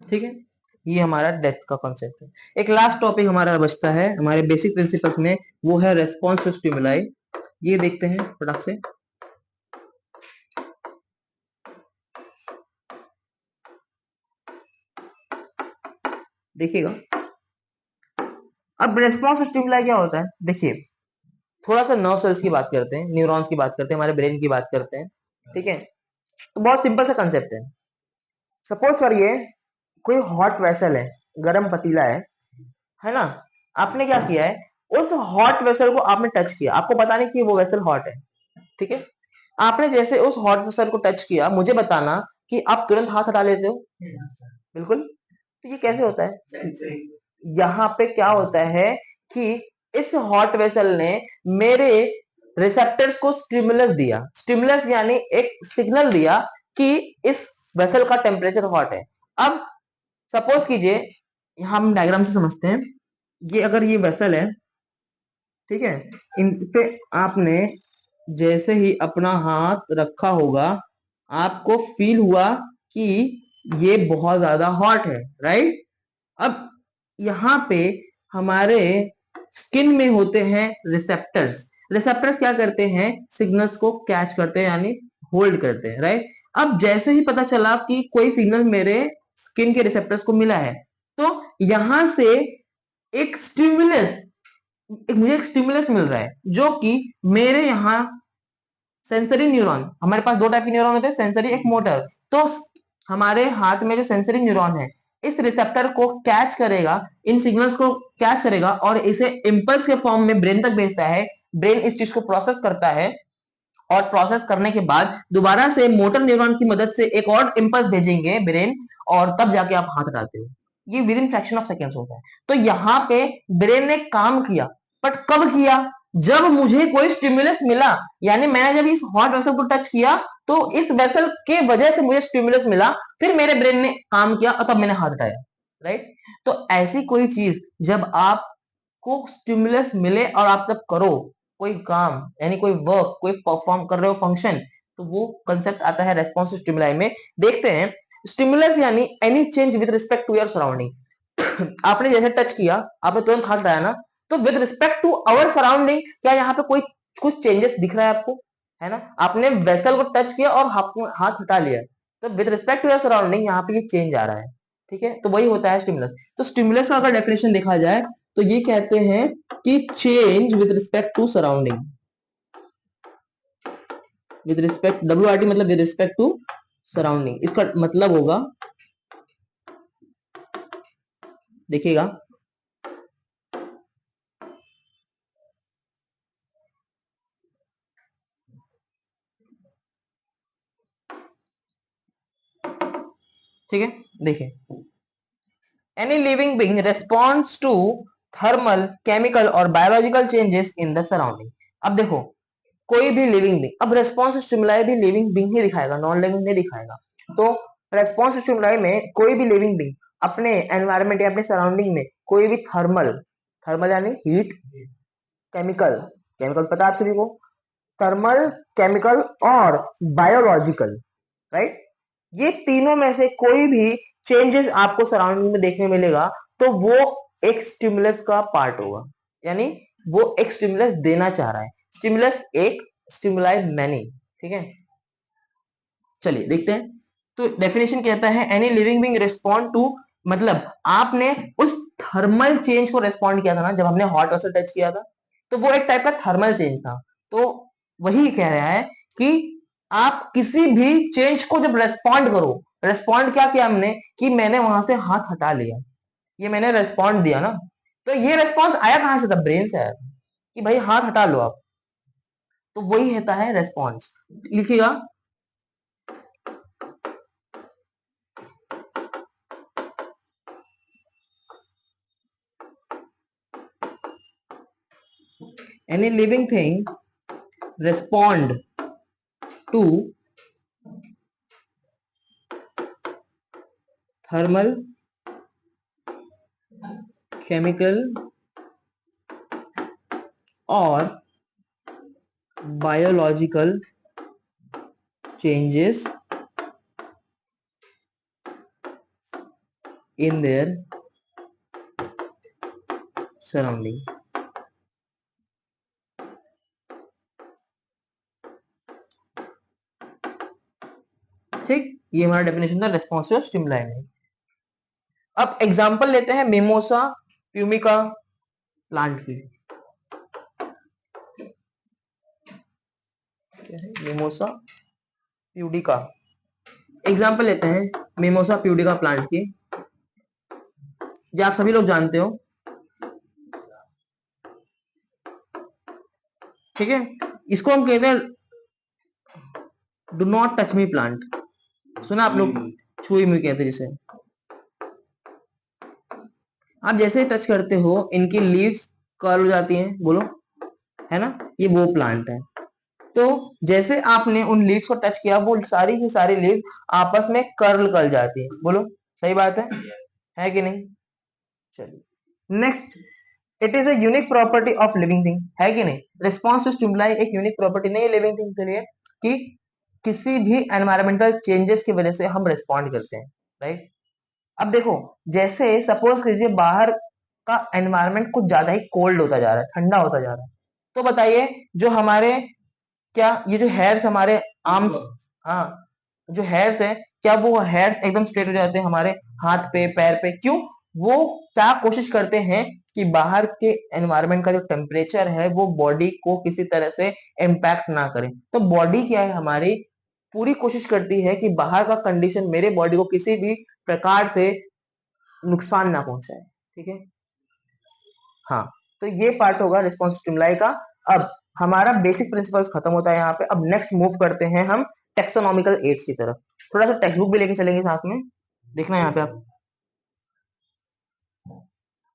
ठीक है, ये हमारा डेथ का कॉन्सेप्ट है। एक लास्ट टॉपिक हमारा बचता है हमारे बेसिक प्रिंसिपल्स में, वो है रेस्पॉन्स टू स्टिमुलाई। ये देखते हैं फटाक से। देखिएगा, अब रेस्पॉन्स टू स्टिमुलाई क्या होता है, देखिए थोड़ा सा नर्व सेल्स की बात करते हैं, न्यूरॉन्स की बात करते हैं, हमारे ब्रेन की बात करते हैं। ठीक है, तो बहुत सिंपल सा कंसेप्ट है। सपोज करिए कोई हॉट वेसल है, गरम पतीला है ना। आपने क्या किया है, उस हॉट वेसल को आपने टच किया, आपको पता नहीं कि वो वेसल हॉट है। ठीक है, आपने जैसे उस हॉट वेसल को टच किया, मुझे बताना कि आप तुरंत हाथ हटा लेते हो? बिल्कुल। तो ये कैसे होता है, यहाँ पे क्या होता है कि इस हॉट वेसल ने मेरे रिसेप्टर्स को स्टिमुलस दिया। स्टिमुलस यानी एक सिग्नल दिया कि इस वेसल का टेम्परेचर हॉट है। अब सपोज कीजिए, यहाँ हम डायग्राम से समझते हैं, ये अगर ये वेसल है, ठीक है, इन पे आपने जैसे ही अपना हाथ रखा होगा, आपको फील हुआ कि ये बहुत ज्यादा हॉट है, राइट। अब यहाँ पे हमारे स्किन में होते हैं रिसेप्टर्स। रिसेप्टर्स क्या करते हैं, सिग्नल्स को कैच करते हैं यानी होल्ड करते हैं, राइट। अब जैसे ही पता चला कि कोई सिग्नल मेरे स्किन के रिसेप्टर्स को मिला है, तो यहां से एक स्टिमुलस मुझे एक स्टिमुलस मिल रहा है, जो कि मेरे यहाँ सेंसरी न्यूरॉन, हमारे पास दो टाइप के न्यूरॉन होते हैं, सेंसरी एक मोटर। तो हमारे हाथ में जो सेंसरी न्यूरॉन है, इस रिसेप्टर को कैच करेगा, इन सिग्नल्स को कैच करेगा और इसे इम्पल्स के फॉर्म में ब्रेन तक भेजता है। ब्रेन इस चीज को प्रोसेस करता है और प्रोसेस करने के बाद दोबारा से मोटर न्यूरॉन की मदद से एक और इम्पल्स भेजेंगे ब्रेन, और तब जाके आप हाथ हटाते हो। ये with in fraction of seconds होता है। तो यहाँ पे ब्रेन ने काम किया, बट कब किया, जब मुझे कोई स्टिमुलस मिला, यानी मैंने जब इस हॉट वेसल को टच किया, तो इस वेसल के वजह से मुझे स्टिमुलस मिला, फिर मेरे ब्रेन ने काम किया और तब मैंने हाथ हटाया, राइट। तो ऐसी कोई चीज जब आपको स्टिमुलस मिले और आप तब करो कोई काम, यानी कोई वर्क, कोई परफॉर्म कर रहे हो फंक्शन, तो वो कंसेप्ट आता है रेस्पॉन्स टू स्टिमुलाई में। देखते हैं, स्टिमुलस यानी any change with respect to your surrounding. आपने जैसे टच किया, आपने तुरंत हाथ हटाया ना, तो with respect to our surrounding क्या यहाँ पे कोई कुछ चेंजेस दिख रहा है आपको, है ना। आपने वेसल को टच किया और हाथ हटा लिया, तो with respect to your surrounding यहाँ पे ये चेंज आ रहा है। ठीक है, तो वही होता है स्टिमुलस। तो स्टिमुलस का अगर डेफिनेशन देखा जाए, तो ये कहते हैं कि change with respect to surrounding, with respect, WRT मतलब विद रिस्पेक्ट टू सराउंडिंग, इसका मतलब होगा, देखिएगा, ठीक है। देखिए, any living being responds to thermal, chemical और biological changes in the surrounding. अब देखो, कोई भी लिविंग बीइंग, अब रेस्पॉन्स स्टिमुलाई भी लिविंग बीइंग ही दिखाएगा, नॉन लिविंग नहीं दिखाएगा। तो रेस्पॉन्स स्टिमुलाई में कोई भी लिविंग बीइंग अपने एनवायरनमेंट या अपने सराउंडिंग में कोई भी थर्मल, थर्मल यानी हीट, केमिकल, केमिकल पता है आप सभी को, थर्मल, केमिकल और बायोलॉजिकल, राइट। ये तीनों में से कोई भी चेंजेस आपको सराउंडिंग में देखने मिलेगा, तो वो एक स्टिमुलस का पार्ट होगा, यानी वो एक स्टिमुलस देना चाह रहा है। स्टिमुलस एक, स्टिमुलाई मैनी, ठीक है। चलिए देखते हैं। तो डेफिनेशन कहता है any living being respond to, मतलब आपने उस थर्मल चेंज को रिस्पॉन्ड किया था ना, जब हमने हॉट वाटर टच किया था, तो वो एक टाइप का थर्मल चेंज था। तो वही कह रहा है कि आप किसी भी चेंज को जब रेस्पॉन्ड करो, रेस्पॉन्ड क्या किया हमने कि मैंने वहां से हाथ हटा लिया, ये मैंने रेस्पॉन्ड दिया ना, तो ये रेस्पॉन्स आया कहां से था, ब्रेन से आया था कि भाई हाथ हटा लो आप। तो वही होता है रेस्पॉन्स। लिखिएगा, any living thing respond to thermal, chemical or biological changes in their surrounding। ठीक, ये हमारा डेफिनेशन था रेस्पॉन्सिव स्टिमुलाई में। अब एग्जांपल लेते हैं मिमोसा प्यूमिका प्लांट की। मिमोसा प्यूडिका, एग्जांपल लेते हैं मिमोसा प्यूडिका प्लांट की, जो आप सभी लोग जानते हो। ठीक है, इसको हम कहते हैं do not touch me plant. सुना आप लोग, छुई मुई कहते हैं जिसे। आप जैसे ही टच करते हो इनकी लीव्स कर्ल हो जाती हैं, बोलो, है ना, ये वो प्लांट है। तो जैसे आपने उन लीव्स को टच किया, वो सारी की सारी लीव्स आपस में कर्ल कर जाती है, बोलो सही बात है कि नहीं? चलिए next, it is a unique property of living thing, है कि नहीं? रिस्पॉन्स टू स्टिमुलाई एक यूनिक प्रॉपर्टी नहीं है लिविंग थिंग के लिए, कि किसी भी एनवायरमेंटल चेंजेस की वजह से हम रिस्पॉन्ड करते हैं, राइट? अब देखो, जैसे सपोज कीजिए बाहर का एनवायरमेंट कुछ ज्यादा ही कोल्ड होता जा रहा है, ठंडा होता जा रहा है, तो बताइए जो हमारे, क्या ये जो हेयर्स हमारे आर्म्स, हाँ, जो हेयर्स है, क्या वो हेयर्स एकदम स्ट्रेट हो जाते हैं हमारे हाथ पे पैर पे? क्यों? वो क्या कोशिश करते हैं कि बाहर के एनवायरनमेंट का जो टेम्परेचर है वो बॉडी को किसी तरह से इम्पैक्ट ना करे। तो बॉडी क्या है हमारी, पूरी कोशिश करती है कि बाहर का कंडीशन मेरे बॉडी को किसी भी प्रकार से नुकसान ना पहुंचाए। ठीक है, हाँ, तो ये पार्ट होगा रिस्पॉन्स स्टिमुलाई का। अब हमारा बेसिक प्रिंसिपल्स खत्म होता है यहाँ पे। अब नेक्स्ट मूव करते हैं हम टेक्सोनॉमिकल एड्स की तरफ। थोड़ा सा टेक्स्ट बुक भी लेके चलेंगे साथ में, देखना यहाँ पे आप।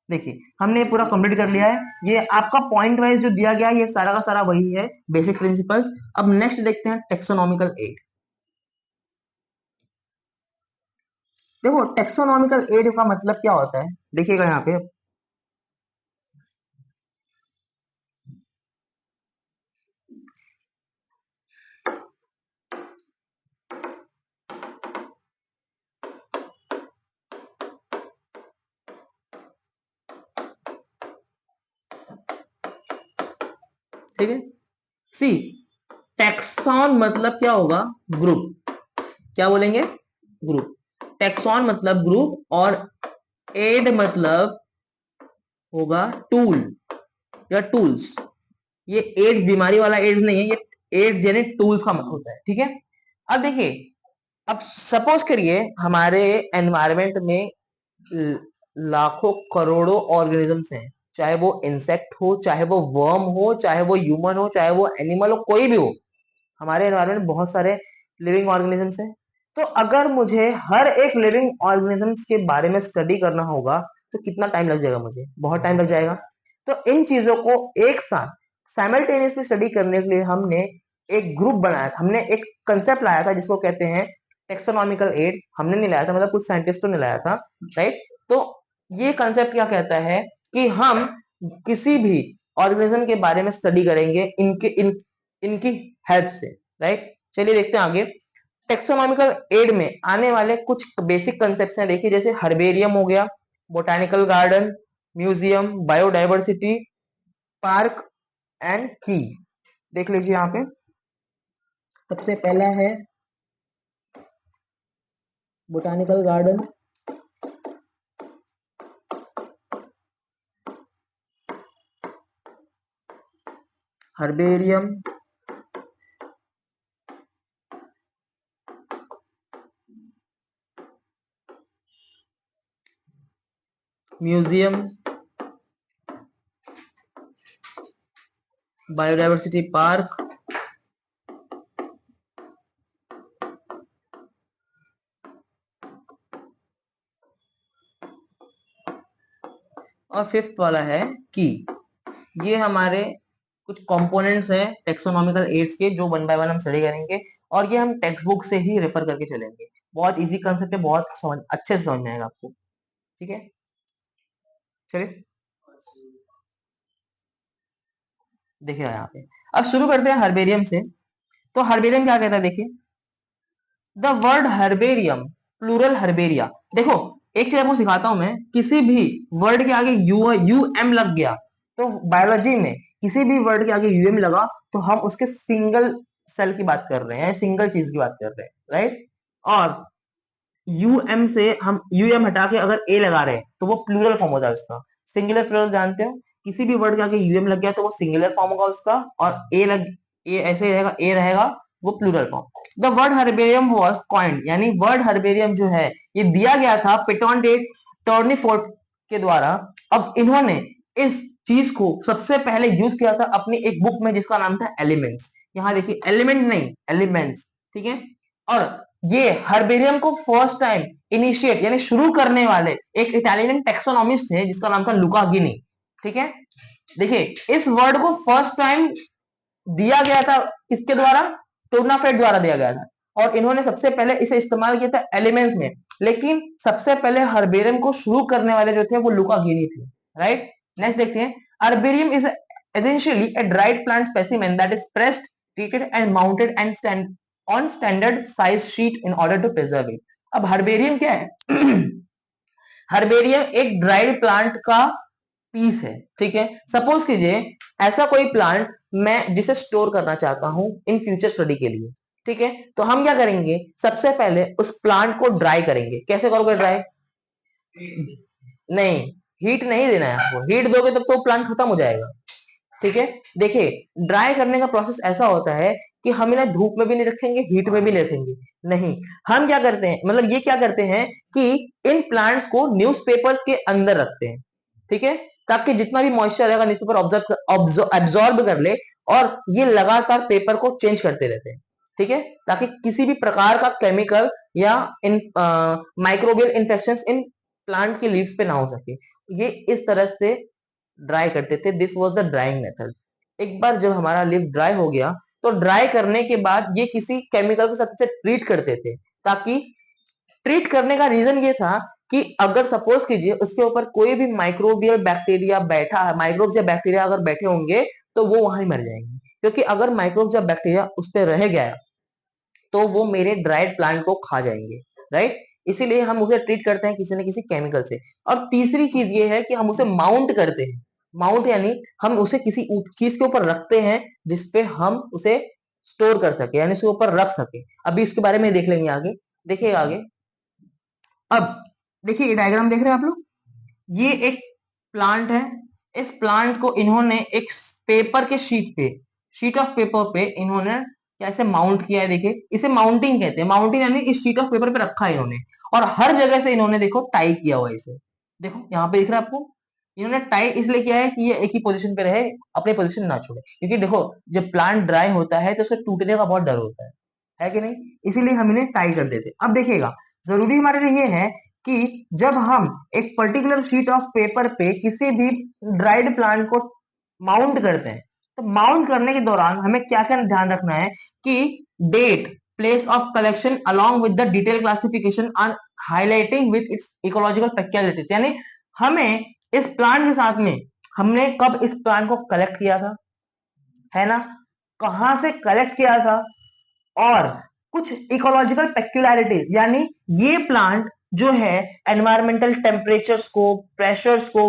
देखिए हमने ये पूरा कंप्लीट कर लिया है, ये आपका पॉइंट वाइज जो दिया गया है ये सारा का सारा वही है, बेसिक प्रिंसिपल्स। अब नेक्स्ट देखते हैं टेक्सोनॉमिकल एड। देखो टेक्सोनॉमिकल एड का मतलब क्या होता है, देखिएगा यहाँ पे। ठीक है, सी, टेक्सॉन मतलब क्या होगा, ग्रुप। क्या बोलेंगे, ग्रुप। टेक्सॉन मतलब ग्रुप, और एड मतलब होगा टूल या टूल्स। ये एड्स बीमारी वाला एड्स नहीं है, ये एड्स यानी टूल्स का मतलब होता है। ठीक है, अब देखिए, अब सपोज करिए हमारे एनवायरमेंट में लाखों करोड़ों ऑर्गेनिजम्स हैं, चाहे वो इंसेक्ट हो, चाहे वो वर्म हो, चाहे वो ह्यूमन हो, चाहे वो एनिमल हो, कोई भी हो, हमारे एनवायरमेंट में बहुत सारे लिविंग ऑर्गेनिजम्स हैं। तो अगर मुझे हर एक लिविंग ऑर्गेनिजम्स के बारे में स्टडी करना होगा तो कितना टाइम लग जाएगा, मुझे बहुत टाइम लग जाएगा। तो इन चीजों को एक साथ साइमल्टेनियसली स्टडी करने के लिए हमने एक ग्रुप बनाया था, हमने एक कंसेप्ट लाया था जिसको कहते हैं टेक्सोनॉमिकल एड। हमने नहीं लाया था, मतलब कुछ साइंटिस्टों ने लाया था, राइट? तो ये कंसेप्ट क्या कहता है कि हम किसी भी ऑर्गेनिज्म के बारे में स्टडी करेंगे इनकी हेल्प से, राइट? चलिए देखते हैं आगे। टेक्सोनॉमिकल एड में आने वाले कुछ बेसिक कंसेप्ट हैं, देखिए, जैसे हर्बेरियम हो गया, botanical garden, museum, biodiversity park and की। देख लीजिए यहाँ पे, सबसे पहला है botanical garden, herbarium, museum, biodiversity park, और फिफ्थ वाला है की। ये हमारे कुछ कंपोनेंट्स हैं टेक्सोनॉमिकल एड्स के, जो वन बाय वन हम स्टडी करेंगे, और ये हम टेक्स्ट बुक से ही रेफर करके चलेंगे। बहुत इजी कंसेप्ट है, बहुत अच्छे से समझ में आएगा आपको। ठीक है, चलिए देखिए यहाँ पे, अब शुरू करते हैं हर्बेरियम से। तो हर्बेरियम क्या कहता है, देखिए, the word herbarium plural herbaria. देखो एक चीज आपको सिखाता हूं मैं, किसी भी वर्ड के आगे यू एम लग गया तो बायोलॉजी में किसी भी वर्ड के आगे यूएम लगा तो हम उसके सिंगल सेल की बात कर रहे हैं, सिंगल चीज की बात कर रहे हैं, राइट। और यूएम से हम यूएम हटा के अगर ए लगा रहे हैं तो वो प्लूरल फॉर्म होता है उसका। सिंगुलर प्लूरल जानते हो, किसी भी वर्ड के आगे यूएम लग गया तो वो सिंगुलर फॉर्म होगा उसका, और ए ऐसे ही रहेगा, ए रहेगा, वो plural form. The word herbarium was coined, यानी वर्ड हर्बेरियम जो है ये दिया गया था पेटोन डे टोर्नीफोर्ट के द्वारा। अब इन्होंने इस चीज को सबसे पहले यूज किया था अपनी एक बुक में जिसका नाम था एलिमेंट्स। यहाँ देखिए एलिमेंट नहीं एलिमेंट्स, ठीक है। और ये हर्बेरियम को फर्स्ट टाइम इनिशिएट यानी शुरू करने वाले एक इटालियन टेक्सोनॉमिस्ट थे जिसका नाम था लुका गिनी, ठीक है। देखिए इस वर्ड को फर्स्ट टाइम दिया गया था किसके द्वारा, टोर्नाफेट द्वारा दिया गया था, और इन्होंने सबसे पहले इसे इस्तेमाल किया था एलिमेंट्स में। लेकिन सबसे पहले हर्बेरियम को शुरू करने वाले जो थे वो लुका गिनी थे, राइट। नेक्स्ट देखते हैं, herbarium is essentially a dried plant specimen that is pressed, treated and mounted and on standard size sheet in order to preserve it। अब हर्बेरियम क्या है हर्बेरियम एक ड्राइड प्लांट का पीस है, ठीक है। सपोज कीजिए ऐसा कोई प्लांट मैं जिसे स्टोर करना चाहता हूं इन फ्यूचर स्टडी के लिए, ठीक है। तो हम क्या करेंगे, सबसे पहले उस प्लांट को ड्राई करेंगे। कैसे करोगे ड्राई, नहीं हीट नहीं देना है आपको, हीट दोगे तब तो प्लांट खत्म हो जाएगा, ठीक है। देखिए ड्राई करने का प्रोसेस ऐसा होता है कि हम इन्हें धूप में भी नहीं रखेंगे, हीट में भी नहीं रखेंगे, नहीं। हम क्या करते हैं, मतलब ये क्या करते हैं कि इन प्लांट्स को न्यूज़पेपर्स के अंदर रखते हैं, ठीक है, ताकि जितना भी मॉइस्चर रहेगा न्यूज़पेपर एब्जॉर्ब कर ले, और ये लगातार पेपर को चेंज करते रहते हैं, ठीक है, ताकि किसी भी प्रकार का केमिकल या इन माइक्रोबियल इन्फेक्शन इन प्लांट के लीव्स पे ना हो सके। ये इस तरह से ड्राई करते थे, this was the drawing method. एक बार जब हमारा लीफ ड्राई हो गया तो ड्राई करने के बाद ये किसी केमिकल के साथ से ट्रीट करते थे, ताकि ट्रीट करने का रीजन ये था कि अगर सपोज कीजिए उसके ऊपर कोई भी माइक्रोबियल बैक्टीरिया बैठा है, माइक्रोब्स या बैक्टीरिया अगर बैठे होंगे तो वो वहां ही मर जाएंगे, क्योंकि अगर माइक्रोब्स या बैक्टीरिया उस पर रह गया तो वो मेरे ड्राइड प्लांट को खा जाएंगे, राइट। इसीलिए हम उसे ट्रीट करते हैं किसी न किसी केमिकल से। और तीसरी चीज ये है कि हम उसे माउंट करते हैं। माउंट यानी हम उसे किसी चीज के ऊपर रखते हैं जिसपे हम उसे स्टोर कर सके, यानी उसके ऊपर रख सके। अभी इसके बारे में देख लेंगे आगे, देखिए आगे। अब देखिए ये डायग्राम देख रहे हैं आप लोग, ये एक प्लांट है। इस प्लांट को इन्होंने एक पेपर के शीट ऑफ पेपर पे इन्होंने कैसे माउंट किया है, देखिए इसे माउंटिंग कहते हैं। माउंटिंग यानी इस शीट ऑफ पेपर पे रखा है इन्होंने, और हर जगह से इन्होंने देखो टाई किया हुआ है इसे। देखो यहाँ पे दिख रहा है आपको, इन्होंने टाई इसलिए किया है कि ये एक ही पोजीशन पे रहे, अपनी पोजीशन ना छोड़े, क्योंकि देखो जब प्लांट ड्राई होता है तो उसके टूटने का बहुत डर होता है कि नहीं, इसीलिए हम इन्हें टाई कर देते। अब देखिएगा जरूरी हमारे लिए ये है कि जब हम एक पर्टिकुलर शीट ऑफ पेपर पे किसी भी ड्राइड प्लांट को माउंट करते हैं तो माउंट करने के दौरान हमें क्या क्या ध्यान रखना है कि date, place of collection along with the detail classification on highlighting with its ecological peculiarities, यानी हमें इस प्लांट के साथ में हमने कब इस प्लांट को कलेक्ट किया था, है ना, कहां से कलेक्ट किया था, और कुछ इकोलॉजिकल पेक्युलरिटीज यानी ये प्लांट जो है एनवायरमेंटल टेम्परेचर्स को, प्रेशर्स को,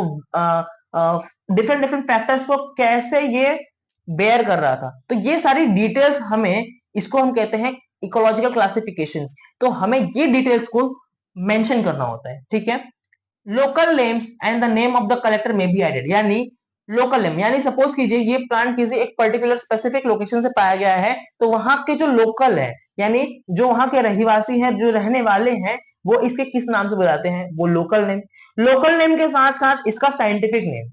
डिफरेंट डिफरेंट फैक्टर्स को कैसे ये बेयर कर रहा था, तो ये सारी डिटेल्स हमें, इसको हम कहते हैं इकोलॉजिकल क्लासिफिकेशंस। तो हमें ये डिटेल्स को मेंशन करना होता है, ठीक है। Local names and the name of the collector में बी एडेड, यानी लोकल नेम यानी सपोज कीजिए ये प्लांट किसी एक पर्टिकुलर स्पेसिफिक लोकेशन से पाया गया है तो वहां के जो लोकल है यानी जो वहां के रहिवासी हैं, जो रहने वाले हैं, वो इसके किस नाम से बुलाते हैं, वो लोकल नेम। लोकल नेम के साथ साथ इसका साइंटिफिक नेम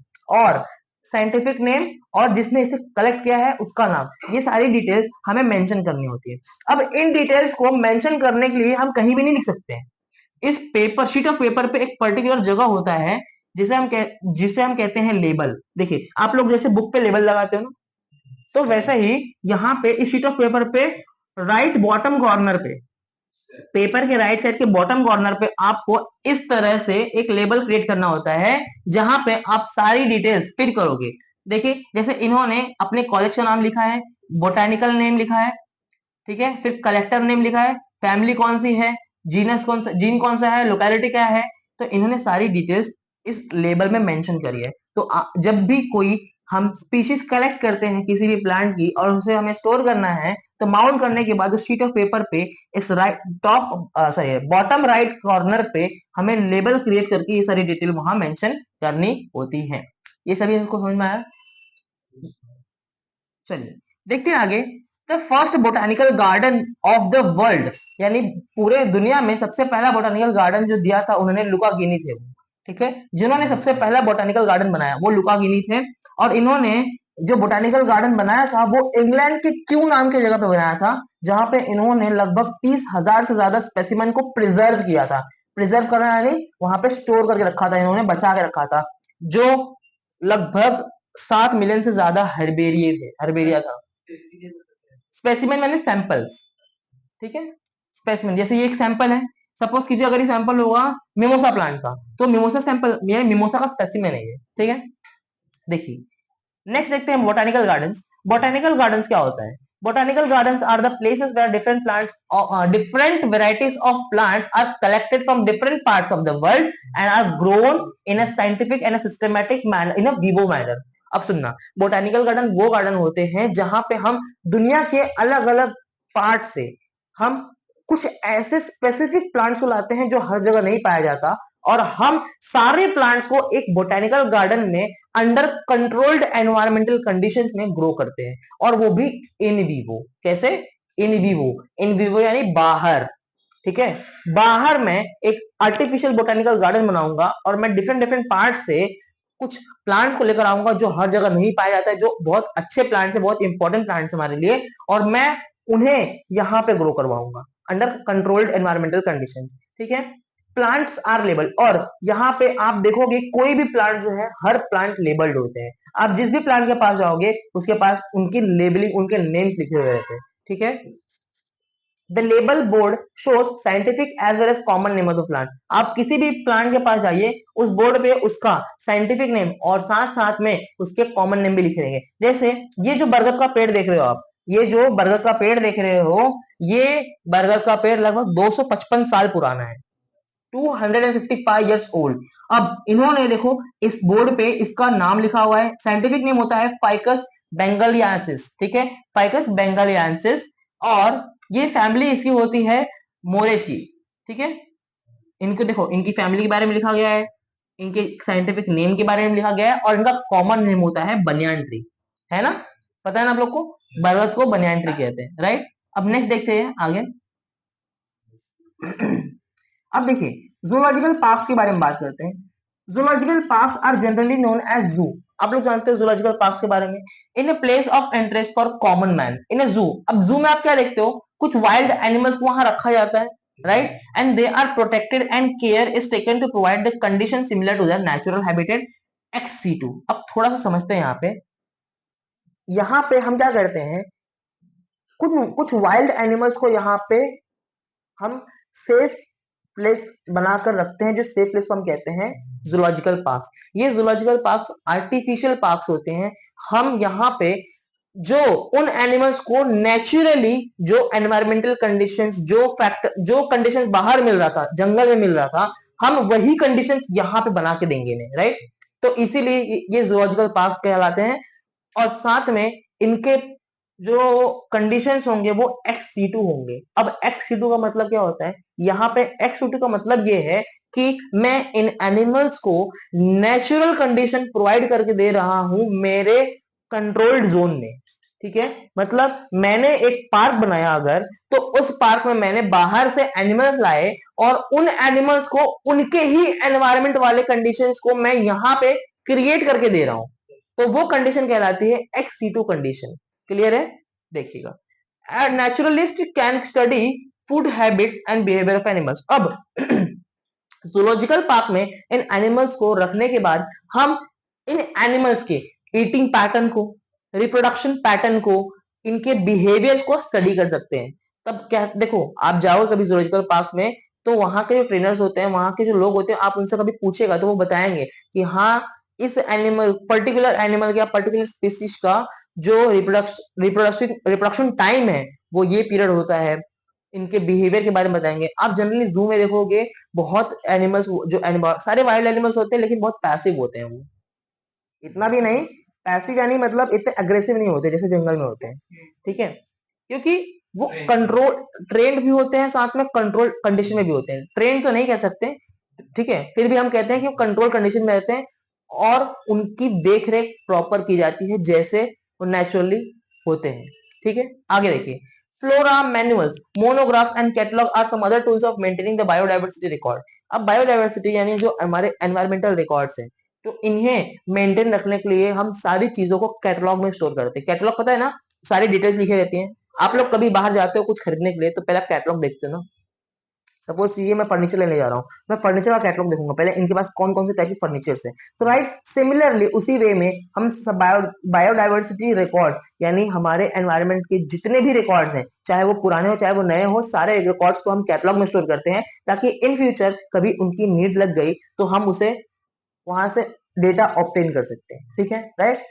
और जिसने इसे कलेक्ट किया है उसका नाम, ये सारी डिटेल्स हमें मेंशन करनी होती है। अब इन डिटेल्स को मेंशन करने के लिए हम कहीं भी नहीं लिख सकते हैं। इस पेपर, शीट ऑफ पेपर पे एक पर्टिकुलर जगह होता है जिसे हम कहते हैं लेबल। देखिए आप लोग जैसे बुक पे लेबल लगाते हो ना, तो वैसे ही यहाँ पे इस शीट ऑफ पेपर पे राइट बॉटम कॉर्नर पे, पेपर के राइट साइड के बॉटम कॉर्नर पे आपको इस तरह से एक लेबल क्रिएट करना होता है जहां पे आप सारी डिटेल्स फिल करोगे। देखिए जैसे इन्होंने अपने कॉलेज का नाम लिखा है, बोटानिकल नेम लिखा है, ठीक है, फिर कलेक्टर नेम लिखा है, फैमिली कौन सी है, जीन कौन सा है, लोकेलिटी क्या है, तो इन्होंने सारी डिटेल्स इस लेबल में मेंशन करी है। तो जब भी कोई हम स्पीशीज कलेक्ट करते हैं किसी भी प्लांट की और उसे हमें स्टोर करना है, तो माउंट करने के बाद उस शीट ऑफ पेपर पे इस बॉटम राइट कॉर्नर पे हमें लेबल क्रिएट करके ये सारी डिटेल वहां मेंशन करनी होती है। ये सभी इनको समझ में आया? चलिए देखते हैं आगे। The first botanical garden of the world, यानी पूरे दुनिया में सबसे पहला बोटानिकल गार्डन जो दिया था उन्होंने लुका गिनी थे, ठीक है। जिन्होंने सबसे पहला बोटानिकल गार्डन बनाया वो लुका गिनी थे, और इन्होंने जो बोटानिकल गार्डन बनाया था वो इंग्लैंड के क्यू नाम की जगह पे बनाया था, जहां पे इन्होंने लगभग 30,000 से ज्यादा स्पेसिमेन को प्रिजर्व किया था। प्रिजर्व करना यानी वहां पे स्टोर करके रखा था, इन्होंने बचा के रखा था, जो लगभग 7 मिलियन से ज्यादा हर्बेरिया था। स्पेसिमेन मैंने सैंपल्स, ठीक है। स्पेसिमेन जैसे ये एक सैंपल है, सपोज कीजिए अगर ये सैंपल होगा मिमोसा प्लांट का, तो मिमोसा सैंपल ये मिमोसा का स्पेसिमेन है ये, ठीक है। देखिए नेक्स्ट देखते हैं बोटानिकल गार्डन्स। बोटानिकल गार्डन्स क्या होता है? Botanical gardens are the places where different varieties of plants are collected from different parts of the world and are grown in a scientific and a systematic manner, in a vivo manner. अब सुनना, botanical garden वो garden होते हैं जहां पे हम दुनिया के अलग अलग पार्ट से हम कुछ ऐसे स्पेसिफिक प्लांट्स को लाते हैं जो हर जगह नहीं पाया जाता, और हम सारे प्लांट्स को एक बोटानिकल गार्डन में अंडर कंट्रोल्ड एनवायरमेंटल कंडीशंस में ग्रो करते हैं, और वो भी इन वीवो। कैसे? In vivo. इन वीवो यानी बाहर, ठीक है। बाहर मैं एक आर्टिफिशियल बोटानिकल गार्डन बनाऊंगा और मैं डिफरेंट डिफरेंट पार्ट से कुछ प्लांट्स को लेकर आऊंगा जो हर जगह नहीं पाया जाता है, जो बहुत अच्छे प्लांट्स है, बहुत इंपॉर्टेंट प्लांट्स हमारे लिए, और मैं उन्हें यहाँ पे ग्रो करवाऊंगा अंडर कंट्रोल्ड एनवायरमेंटल कंडीशन, ठीक है। प्लांट्स आर लेबल, और यहाँ पे आप देखोगे कोई भी प्लांट जो है हर प्लांट लेबल्ड होते हैं। आप जिस भी प्लांट के पास जाओगे उसके पास उनकी लेबलिंग, उनके नेम्स लिखे हुए रहते हैं, ठीक है। The label board shows scientific as well as common name of the plant. आप किसी भी प्लांट के पास जाइए, उस बोर्ड पे उसका साइंटिफिक नेम और साथ साथ में उसके कॉमन नेम भी लिखे रहेंगे। जैसे ये जो बरगद का पेड़ देख रहे हो आप, ये जो बरगद का पेड़ देख रहे हो, ये बरगद का पेड़ लगभग 255 साल पुराना है, 255 years old। अब इन्होंने देखो इस बोर्ड पे इसका नाम लिखा हुआ है, साइंटिफिक नेम होता है फाइकस बेंगलियासिस, ठीक है, फाइकस बेंगलियासिस, और ये फैमिली इसकी होती है मोरेसी, ठीक है। इनको देखो, इनकी फैमिली के बारे में लिखा गया है, इनके साइंटिफिक नेम के बारे में लिखा गया है, और इनका कॉमन नेम होता है बनियान ट्री, है ना, पता है ना आप लोग को, बरगद को बनियान ट्री कहते हैं, राइट। अब नेक्स्ट देखते हैं आगे। अब देखिए जूलॉजिकल पार्क्स के बारे में बात करते हैं। Zoological parks are generally known as zoo. आप लोग जानते हो जूलॉजिकल पार्क्स के बारे में, in a place of interest for common man in a zoo. अब जू में आप क्या देखते हो, कुछ वाइल्ड एनिमल्स को वहां रखा जाता है, right, and they are protected and care is taken to provide the condition similar to their natural habitat ex situ. अब थोड़ा सा समझते हैं यहाँ पे हम क्या करते हैं, कुछ कुछ वाइल्ड एनिमल्स को यहाँ पे हम सेफ प्लेस बनाकर रखते हैं, जो सेफ प्लेस को हम कहते हैं जूलॉजिकल पार्क्स। ये जूलॉजिकल पार्क्स आर्टिफिशियल पार्क्स होते हैं। हम यहाँ पे जो उन एनिमल्स को नेचुरली जो एनवायरमेंटल कंडीशंस, जो कंडीशंस बाहर मिल रहा था, जंगल में मिल रहा था, हम वही कंडीशंस यहाँ पे बना के देंगे इन्हें, राइट। तो इसीलिए ये जूलॉजिकल पार्क्स कहलाते हैं, और साथ में इनके जो कंडीशंस होंगे वो एक्स सीटू होंगे। अब एक्स सीटू का मतलब क्या होता है, यहाँ पे एक्स सीटू का मतलब ये है कि मैं इन एनिमल्स को नेचुरल कंडीशन प्रोवाइड करके दे रहा हूं मेरे कंट्रोल्ड जोन में, ठीक है। मतलब मैंने एक पार्क बनाया अगर, तो उस पार्क में मैंने बाहर से एनिमल्स लाए और उन एनिमल्स को उनके ही एनवायरमेंट वाले कंडीशंस को मैं यहाँ पे क्रिएट करके दे रहा हूं, तो वो कंडीशन कहलाती है एक्स सीटू कंडीशन। क्लियर है? देखिएगा, a naturalist can study food habits and behavior of animals। अब जूलॉजिकल पार्क में इन एनिमल्स को रखने के बाद हम इन एनिमल्स के ईटिंग पैटर्न को, रिप्रोडक्शन पैटर्न को, इनके बिहेवियर्स को स्टडी कर सकते हैं। तब क्या, देखो आप जाओ कभी जूलॉजिकल पार्क में, तो वहां के जो ट्रेनर्स होते हैं, वहां के जो लोग होते हैं, आप उनसे कभी पूछेगा तो वो बताएंगे कि हाँ इस एनिमल, पर्टिकुलर एनिमल या पर्टिकुलर स्पीसीज का जो रिप्रोडक्शन टाइम है वो ये पीरियड होता है, इनके बिहेवियर के बारे में बताएंगे। आप जनरली जू में देखोगे बहुत एनिमल्स, जो एनिमल सारे वाइल्ड एनिमल्स होते हैं लेकिन बहुत पैसिव होते हैं वो, इतना भी नहीं पैसिव यानी मतलब इतने अग्रेसिव नहीं होते जैसे जंगल में होते हैं, ठीक है, क्योंकि वो कंट्रोल ट्रेंड भी होते हैं, साथ में कंट्रोल कंडीशन में भी होते हैं। ट्रेन तो नहीं कह सकते, ठीक है, फिर भी हम कहते हैं कि वो कंट्रोल कंडीशन में रहते हैं और उनकी देख रेख प्रॉपर की जाती है जैसे वो नेचुरली होते हैं, ठीक है। आगे देखिए, flora manuals, monographs and catalogue are some other tools of maintaining the biodiversity record. अब बायोडायवर्सिटी यानी जो हमारे एनवायरमेंटल रिकॉर्ड्स हैं, तो इन्हें मेंटेन रखने के लिए हम सारी चीजों को कैटलॉग में स्टोर करते हैं। कैटलॉग पता है ना, सारी डिटेल्स लिखी रहती हैं। आप लोग कभी बाहर जाते हो कुछ खरीदने के लिए तो पहले आप कैटलॉग देखते हो ना। सपोज ये मैं फर्नीचर लेने जा रहा हूँ, मैं फर्नीचर का कैटलॉग देखूंगा पहले, इनके पास कौन कौन से टाइप की फर्नीचर्स है। तो राइट, सिमिलरली उसी वे में हम बायोडाइवर्सिटी रिकॉर्ड्स यानी हमारे एनवायरनमेंट के जितने भी रिकॉर्ड्स हैं, चाहे वो पुराने हो चाहे वो नए हो, सारे रिकॉर्ड्स को हम कैटलॉग में स्टोर करते हैं ताकि इन फ्यूचर कभी उनकी नीड लग गई तो हम उसे वहां से डेटा ऑब्टेन कर सकते हैं, ठीक है, right.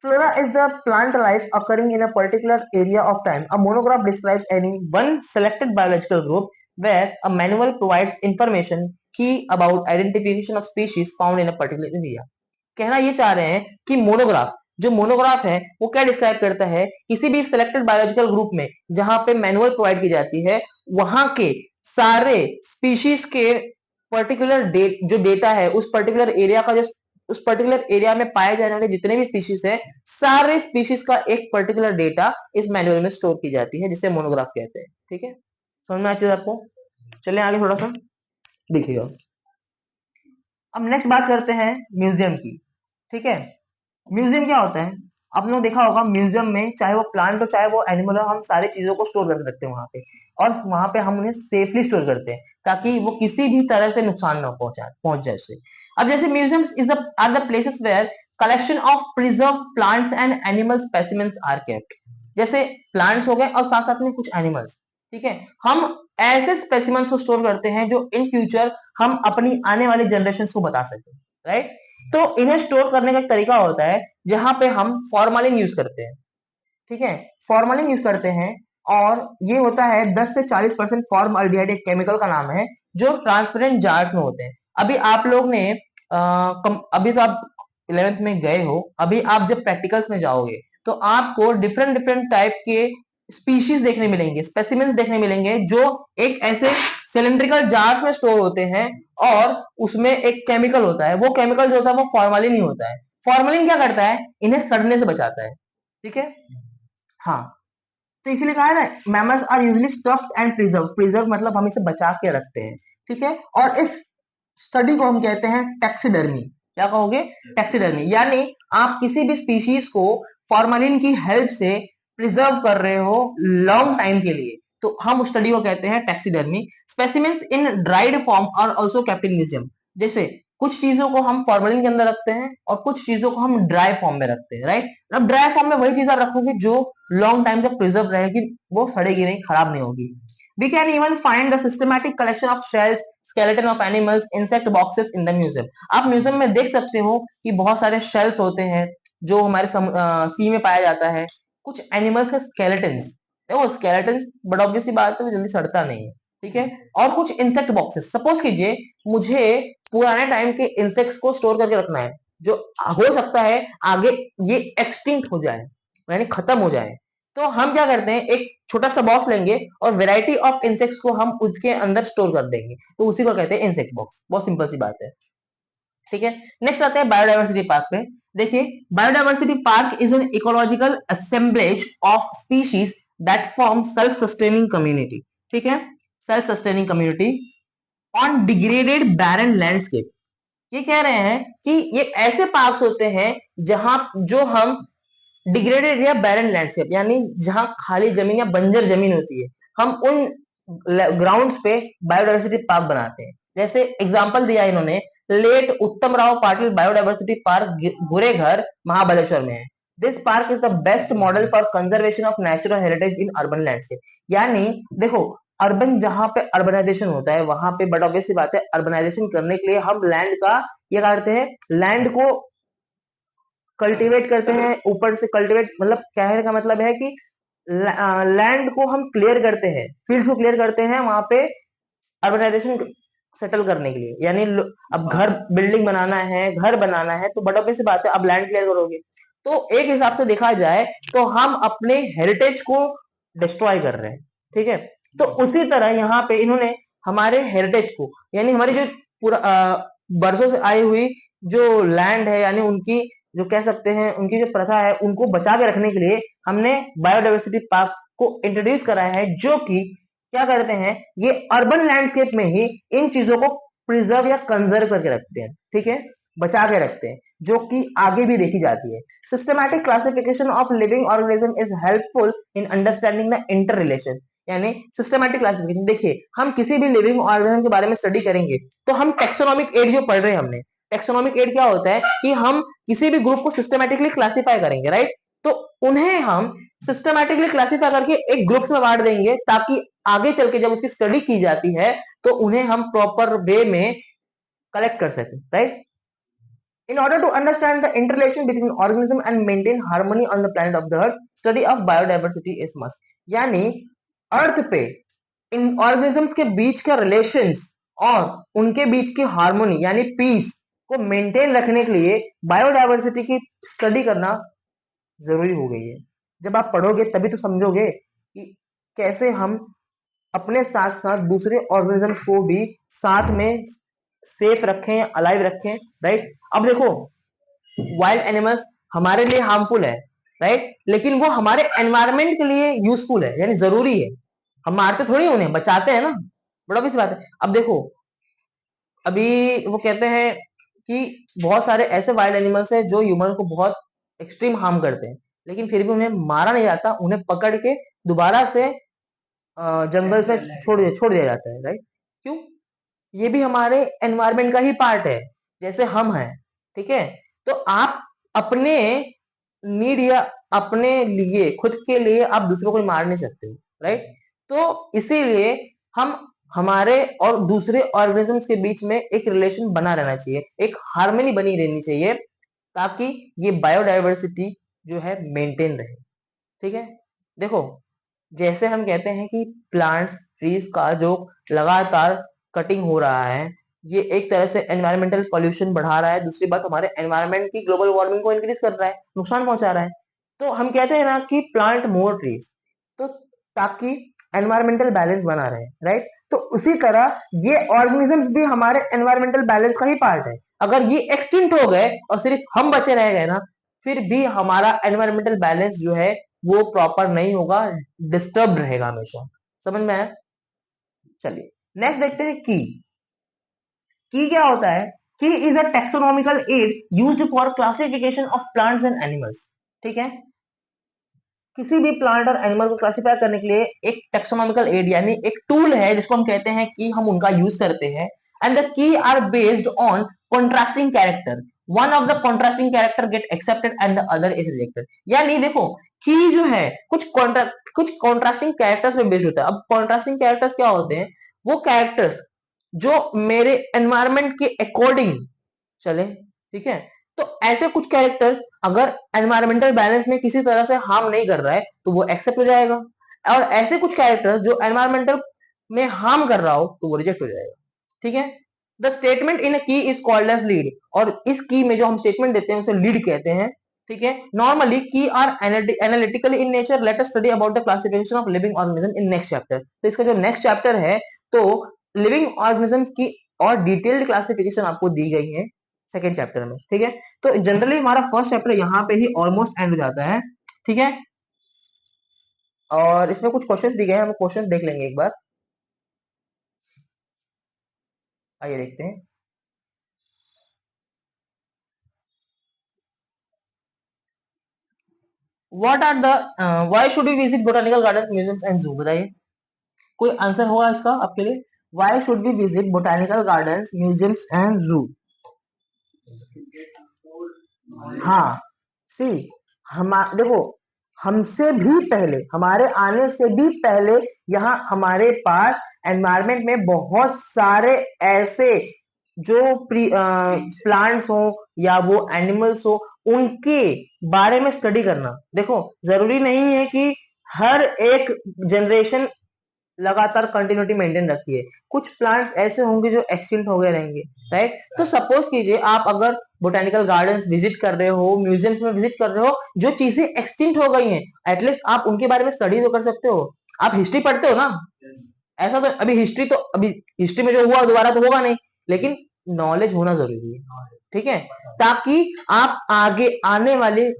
Flora is the plant life occurring in a particular area of time. A monograph describes any one selected biological group, where a manual provides information key about identification of species found in a particular area. कहना ये चाह रहे हैं कि monograph, जो monograph है वो क्या डिस्क्राइब करता है, किसी भी सिलेक्टेड बायोलॉजिकल ग्रुप में जहां पे मैनुअल प्रोवाइड की जाती है, वहां के सारे स्पीशीज के पर्टिकुलर जो डेटा है उस पर्टिकुलर एरिया का, जो उस पर्टिकुलर एरिया में पाए जाने वाले जितने भी स्पीशीज है, सारे स्पीशीज का एक पर्टिकुलर डेटा इस मैनुअल में स्टोर की जाती है जिसे मोनोग्राफ कहते हैं, ठीक है। समझ में आ चीज आपको? चलें आगे थोड़ा सा देखिएगा। अब नेक्स्ट बात करते हैं म्यूजियम की, ठीक है। म्यूजियम क्या होता है? आपने देखा होगा म्यूजियम में चाहे वो प्लांट हो चाहे वो एनिमल हो, हम सारी चीजों को स्टोर कर सकते हैं वहां पे, और वहां पे हम उन्हें सेफली स्टोर करते हैं ताकि वो किसी भी तरह से नुकसान ना पहुंच जाए से। अब जैसे museums is the are the places where collection of preserve plants and animal specimens are kept. जैसे प्लांट्स हो गए और साथ साथ में कुछ एनिमल्स, ठीक है, हम ऐसे स्पेसिमेंस को स्टोर करते हैं जो इन फ्यूचर हम अपनी आने वाली जनरेशन को बता सकें, राइट। तो इन्हें स्टोर करने का एक तरीका होता है जहां पे हम फॉर्मालिन यूज करते हैं, ठीक है, फॉर्मालिन यूज करते हैं, और ये होता है 10 से 40% फॉर्मल्डिहाइड, एक केमिकल का नाम है जो ट्रांसपेरेंट जार्स में होते हैं। अभी आप लोग ने अभी तो आप 11th में गए हो, अभी आप जब प्रैक्टिकल्स में जाओगे तो आपको डिफरेंट डिफरेंट टाइप के स्पीशीज देखने मिलेंगे, स्पेसिमेंस देखने मिलेंगे जो एक ऐसे सिलिंड्रिकल जार्स में स्टोर होते हैं, और उसमें एक केमिकल होता है, वो केमिकल जो होता है वो फॉर्मालिन ही होता है। फॉर्मालिन क्या करता है? इन्हें सड़ने से बचाता है, ठीक है, हाँ। तो इसीलिए कहा है ना, mammals are usually stuffed and preserve, preserve मतलब हम इसे बचा के रखते हैं, ठीक है। और इस स्टडी को हम कहते हैं टैक्सीडर्मी। क्या कहोगे? टैक्सीडर्मी, यानी आप किसी भी स्पीशीज को फॉर्मालिन की हेल्प से प्रिजर्व कर रहे हो लॉन्ग टाइम के लिए, तो हम उस स्टडी को कहते हैं taxidermy. Specimens in dried form are also kept in museum. जैसे कुछ चीजों को हम फॉर्मेलिन के अंदर रखते हैं और कुछ चीजों को हम ड्राई फॉर्म में रखते हैं, राइट। अब ड्राई फॉर्म में वही चीज आप रखोगे जो लॉन्ग टाइम तक प्रिजर्व रहेगी, वो सड़ेगी नहीं, खराब नहीं होगी। We can even find the systematic collection of shells, skeleton of animals, insect boxes in the museum. आप म्यूजियम में देख सकते हो कि बहुत सारे शेल्स होते हैं जो हमारे सी में पाया जाता है, कुछ एनिमल्स के स्केलेटन्स, देखो स्केलेटन्स बड़ा ऑब्वियस सी बात है, वो जल्दी सड़ता नहीं है, ठीक है। और कुछ इंसेक्ट बॉक्सेस, सपोज कीजिए मुझे पुराने टाइम के इंसेक्ट्स को स्टोर करके रखना है, जो हो सकता है आगे ये एक्सटिंक्ट हो जाए, यानी खत्म हो जाए, तो हम क्या करते हैं, एक छोटा सा बॉक्स लेंगे और वैरायटी ऑफ इंसेक्ट्स को हम उसके अंदर स्टोर कर देंगे, तो उसी को कहते हैं इंसेक्ट बॉक्स। बहुत सिंपल सी बात है, ठीक है। नेक्स्ट आते हैं बायोडायवर्सिटी पार्क पे। देखिए, biodiversity park is an ecological assemblage of species that form self sustaining community, ठीक है, self sustaining community on degraded barren landscape. ये कह रहे हैं कि ये ऐसे पार्क्स होते हैं जहां जो हम डिग्रेडेड या बैरन लैंडस्केप, यानी जहां खाली जमीन या बंजर जमीन होती है, हम उन ग्राउंड्स पे बायोडायवर्सिटी पार्क बनाते हैं। जैसे एग्जांपल दिया इन्होंने, लेट उत्तम राव पाटिल बायोडायवर्सिटी पार्क गुरेघर महाबलेश्वर में है। This park is the best model for conservation of natural heritage in urban landscape. यानी देखो, अर्बन जहां पे अर्बनाइजेशन होता है वहां पे, बट ऑब्वियस सी बात है, अर्बनाइजेशन करने के लिए हम लैंड का ये करते हैं, लैंड को कल्टीवेट करते हैं, ऊपर से कल्टीवेट मतलब कहने का मतलब है कि लैंड को हम क्लियर करते हैं, फील्ड्स को क्लियर करते हैं वहां पे अर्बनाइजेशन सेटल करने के लिए, यानी अब घर बिल्डिंग बनाना है, घर बनाना है, तो बट ऑब्वियस सी बात है अब लैंड क्लियर करोगे। तो एक हिसाब से देखा जाए तो हम अपने हेरिटेज को डिस्ट्रॉय कर रहे हैं, ठीक है। तो उसी तरह यहाँ पे इन्होंने हमारे हेरिटेज को, यानी हमारी जो पूरा बरसों से आई हुई जो लैंड है, यानी उनकी जो कह सकते हैं उनकी जो प्रथा है, उनको बचा के रखने के लिए हमने बायोडाइवर्सिटी पार्क को इंट्रोड्यूस कराया है, जो कि क्या करते हैं, ये अर्बन लैंडस्केप में ही इन चीजों को प्रिजर्व या कंजर्व करके रखते हैं, ठीक है, बचा के रखते हैं, जो कि आगे भी देखी जाती है। Systematic classification of living organism is helpful in understanding the inter relation, यानी सिस्टमैटिक क्लासिफिकेशन। देखिए, हम किसी भी लिविंग ऑर्गेनिज्म के बारे में स्टडी करेंगे तो हम टेक्सोनॉमिक एड जो पढ़ रहे हैं हमने, टेक्सोनॉमिक एड क्या होता है कि हम किसी भी ग्रुप को सिस्टमैटिकली क्लासिफाई करेंगे, राइट। तो उन्हें हम सिस्टमैटिकली क्लासिफाई करके एक ग्रुप्स में बांट देंगे, ताकि आगे चल के जब उसकी स्टडी की जाती है तो उन्हें हम प्रॉपर वे में कलेक्ट कर सकें, right. In order to understand the interrelation between organism and maintain harmony on the planet of the Earth, study of biodiversity is must. यानी अर्थ पे इन ऑर्गेनिजम्स के बीच का रिलेशंस और उनके बीच की हार्मोनी यानी पीस को मेंटेन रखने के लिए बायोडाइवर्सिटी की स्टडी करना जरूरी हो गई है। जब आप पढ़ोगे तभी तो समझोगे कि कैसे हम अपने साथ साथ दूसरे ऑर्गेनिजम्स को भी साथ में सेफ रखें, अलाइव रखें, राइट। अब देखो, वाइल्ड एनिमल्स हमारे लिए हार्मफुल है, राइट, लेकिन वो हमारे एनवायरमेंट के लिए यूजफुल है, यानी जरूरी है। हम मारते थोड़ी उन्हें, बचाते हैं ना, बड़ा भी बात है। अब देखो, अभी वो कहते हैं कि बहुत सारे ऐसे वाइल्ड एनिमल्स हैं जो ह्यूमन को बहुत एक्सट्रीम हार्म करते हैं, लेकिन फिर भी उन्हें मारा नहीं जाता, उन्हें पकड़ के दोबारा से जंगल से छोड़ दिया जाता है, राइट। क्यों? ये भी हमारे एनवायरमेंट का ही पार्ट है, जैसे हम हैं, ठीक है। तो आप अपने नीड या अपने लिए, खुद के लिए आप दूसरों को मार नहीं सकते, राइट। तो इसीलिए हम हमारे और दूसरे ऑर्गेनिजम्स के बीच में एक रिलेशन बना रहना चाहिए, एक हार्मनी बनी रहनी चाहिए, ताकि ये बायोडाइवर्सिटी जो है मेंटेन रहे, ठीक है। देखो, जैसे हम कहते हैं कि प्लांट्स ट्रीज का जो लगातार कटिंग हो रहा है, ये एक तरह से एनवायरमेंटल पॉल्यूशन बढ़ा रहा है, दूसरी बात हमारे एनवायरमेंट की ग्लोबल वार्मिंग को इंक्रीज कर रहा है, नुकसान पहुंचा रहा है। तो हम कहते हैं ना कि प्लांट मोर ट्रीज, तो ताकि एनवायरमेंटल बैलेंस बना रहे, राइट। तो उसी तरह ये ऑर्गेनिजम्स भी हमारे एनवायरमेंटल बैलेंस का ही पार्ट है। अगर ये एक्सटिंक्ट हो गए और सिर्फ हम बचे रह गए ना, फिर भी हमारा एनवायरमेंटल बैलेंस जो है वो प्रॉपर नहीं होगा, डिस्टर्ब रहेगा हमेशा। समझ में आया? चलिए नेक्स्ट देखते हैं की क्या होता है। की is a taxonomical add used for classification of plants and animals, ठीक है। किसी भी प्लांट और एनिमल को क्लासिफाई करने के लिए एक टेक्सोनॉमिकल एड यानी एक टूल है जिसको हम कहते हैं कि हम उनका यूज करते हैं। And the key are based on contrasting character, one of the contrasting character get accepted and the other is rejected. यानी देखो, की जो है कुछ कॉन्ट्रास्टिंग कैरेक्टर्स पे बेस्ड होता है। अब कॉन्ट्रास्टिंग कैरेक्टर्स क्या होते हैं? वो कैरेक्टर्स जो मेरे एनवायरमेंट के अकॉर्डिंग चले, ठीक है। तो ऐसे कुछ कैरेक्टर्स अगर एनवायरमेंटल बैलेंस में किसी तरह से हार्म नहीं कर रहा है तो वो एक्सेप्ट हो जाएगा, और ऐसे कुछ कैरेक्टर्स जो एनवायरमेंटल में हार्म कर रहा हो तो वो रिजेक्ट हो जाएगा, ठीक है। द स्टेटमेंट इन अ की इज कॉल्ड एज लीड, और इस की में जो हम स्टेटमेंट देते हैं उसे लीड कहते हैं, ठीक है। Normally key are analytically in nature. Let us study about the classification of living organism in next chapter. तो इसका जो नेक्स्ट चैप्टर है, तो लिविंग ऑर्गेनिजम्स की और डिटेल्ड क्लासिफिकेशन आपको दी गई है सेकेंड चैप्टर में, ठीक है। तो जनरली हमारा फर्स्ट चैप्टर यहाँ पे ही ऑलमोस्ट एंड हो जाता है, ठीक है। और इसमें कुछ क्वेश्चंस दिए गए हैं, हम क्वेश्चंस देख लेंगे एक बार। आइए देखते हैं। What are the why should we visit botanical gardens museums and zoo? बताइए, कोई आंसर होगा इसका आपके लिए? Why should we visit botanical gardens museums and zoo? हाँ, सी, हम देखो, हमसे भी पहले, हमारे आने से भी पहले यहाँ हमारे पास एनवायरमेंट में बहुत सारे ऐसे जो प्लांट्स हो या वो एनिमल्स हो, उनके बारे में स्टडी करना। देखो, जरूरी नहीं है कि हर एक जनरेशन लगातार कंटिन्यूटी मेंटेन रखी है। कुछ प्लांट्स ऐसे होंगे जो एक्सटिंक्ट हो गए रहेंगे, राइट। तो सपोज कीजिए आप अगर बोटेनिकल गार्डन्स विजिट कर रहे हो, म्यूजियम्स में विजिट कर रहे हो, जो चीजें एक्सटिंक्ट हो गई हैं, एटलीस्ट आप उनके बारे में स्टडी तो कर सकते हो। आप हिस्ट्री पढ़ते हो ना, ऐसा तो अभी हिस्ट्री में जो हुआ दोबारा तो होगा नहीं, लेकिन नॉलेज होना जरूरी है, ठीक है, ताकि आप आगे आने वाले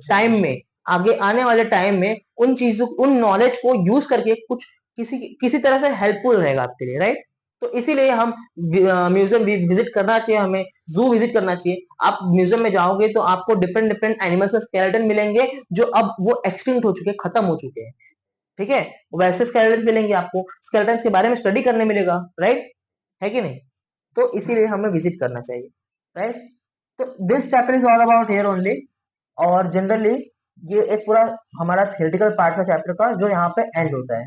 टाइम में उन चीजों उन नॉलेज को यूज करके कुछ किसी तरह से हेल्पफुल रहेगा आपके लिए, राइट। तो इसीलिए हम म्यूजियम विजिट करना चाहिए, हमें जू विजिट करना चाहिए। आप म्यूजियम में जाओगे तो आपको डिफरेंट डिफरेंट एनिमल्स के स्केलेटन मिलेंगे जो अब वो एक्सटिंक्ट हो चुके हैं, खत्म हो चुके हैं, ठीक है। वैसे स्केलेटन्स मिलेंगे आपको, स्केलेटन्स के बारे में स्टडी करने मिलेगा, राइट, है कि नहीं। तो इसीलिए हमें विजिट करना चाहिए, राइट। तो this chapter is all about here only. और जनरली ये एक पूरा हमारा थियोरेटिकल पार्ट था चैप्टर का, जो यहाँ पे एंड होता है,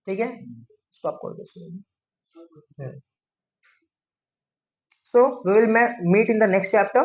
ठीक है। स्टॉप कर दो। So we will meet in the next chapter.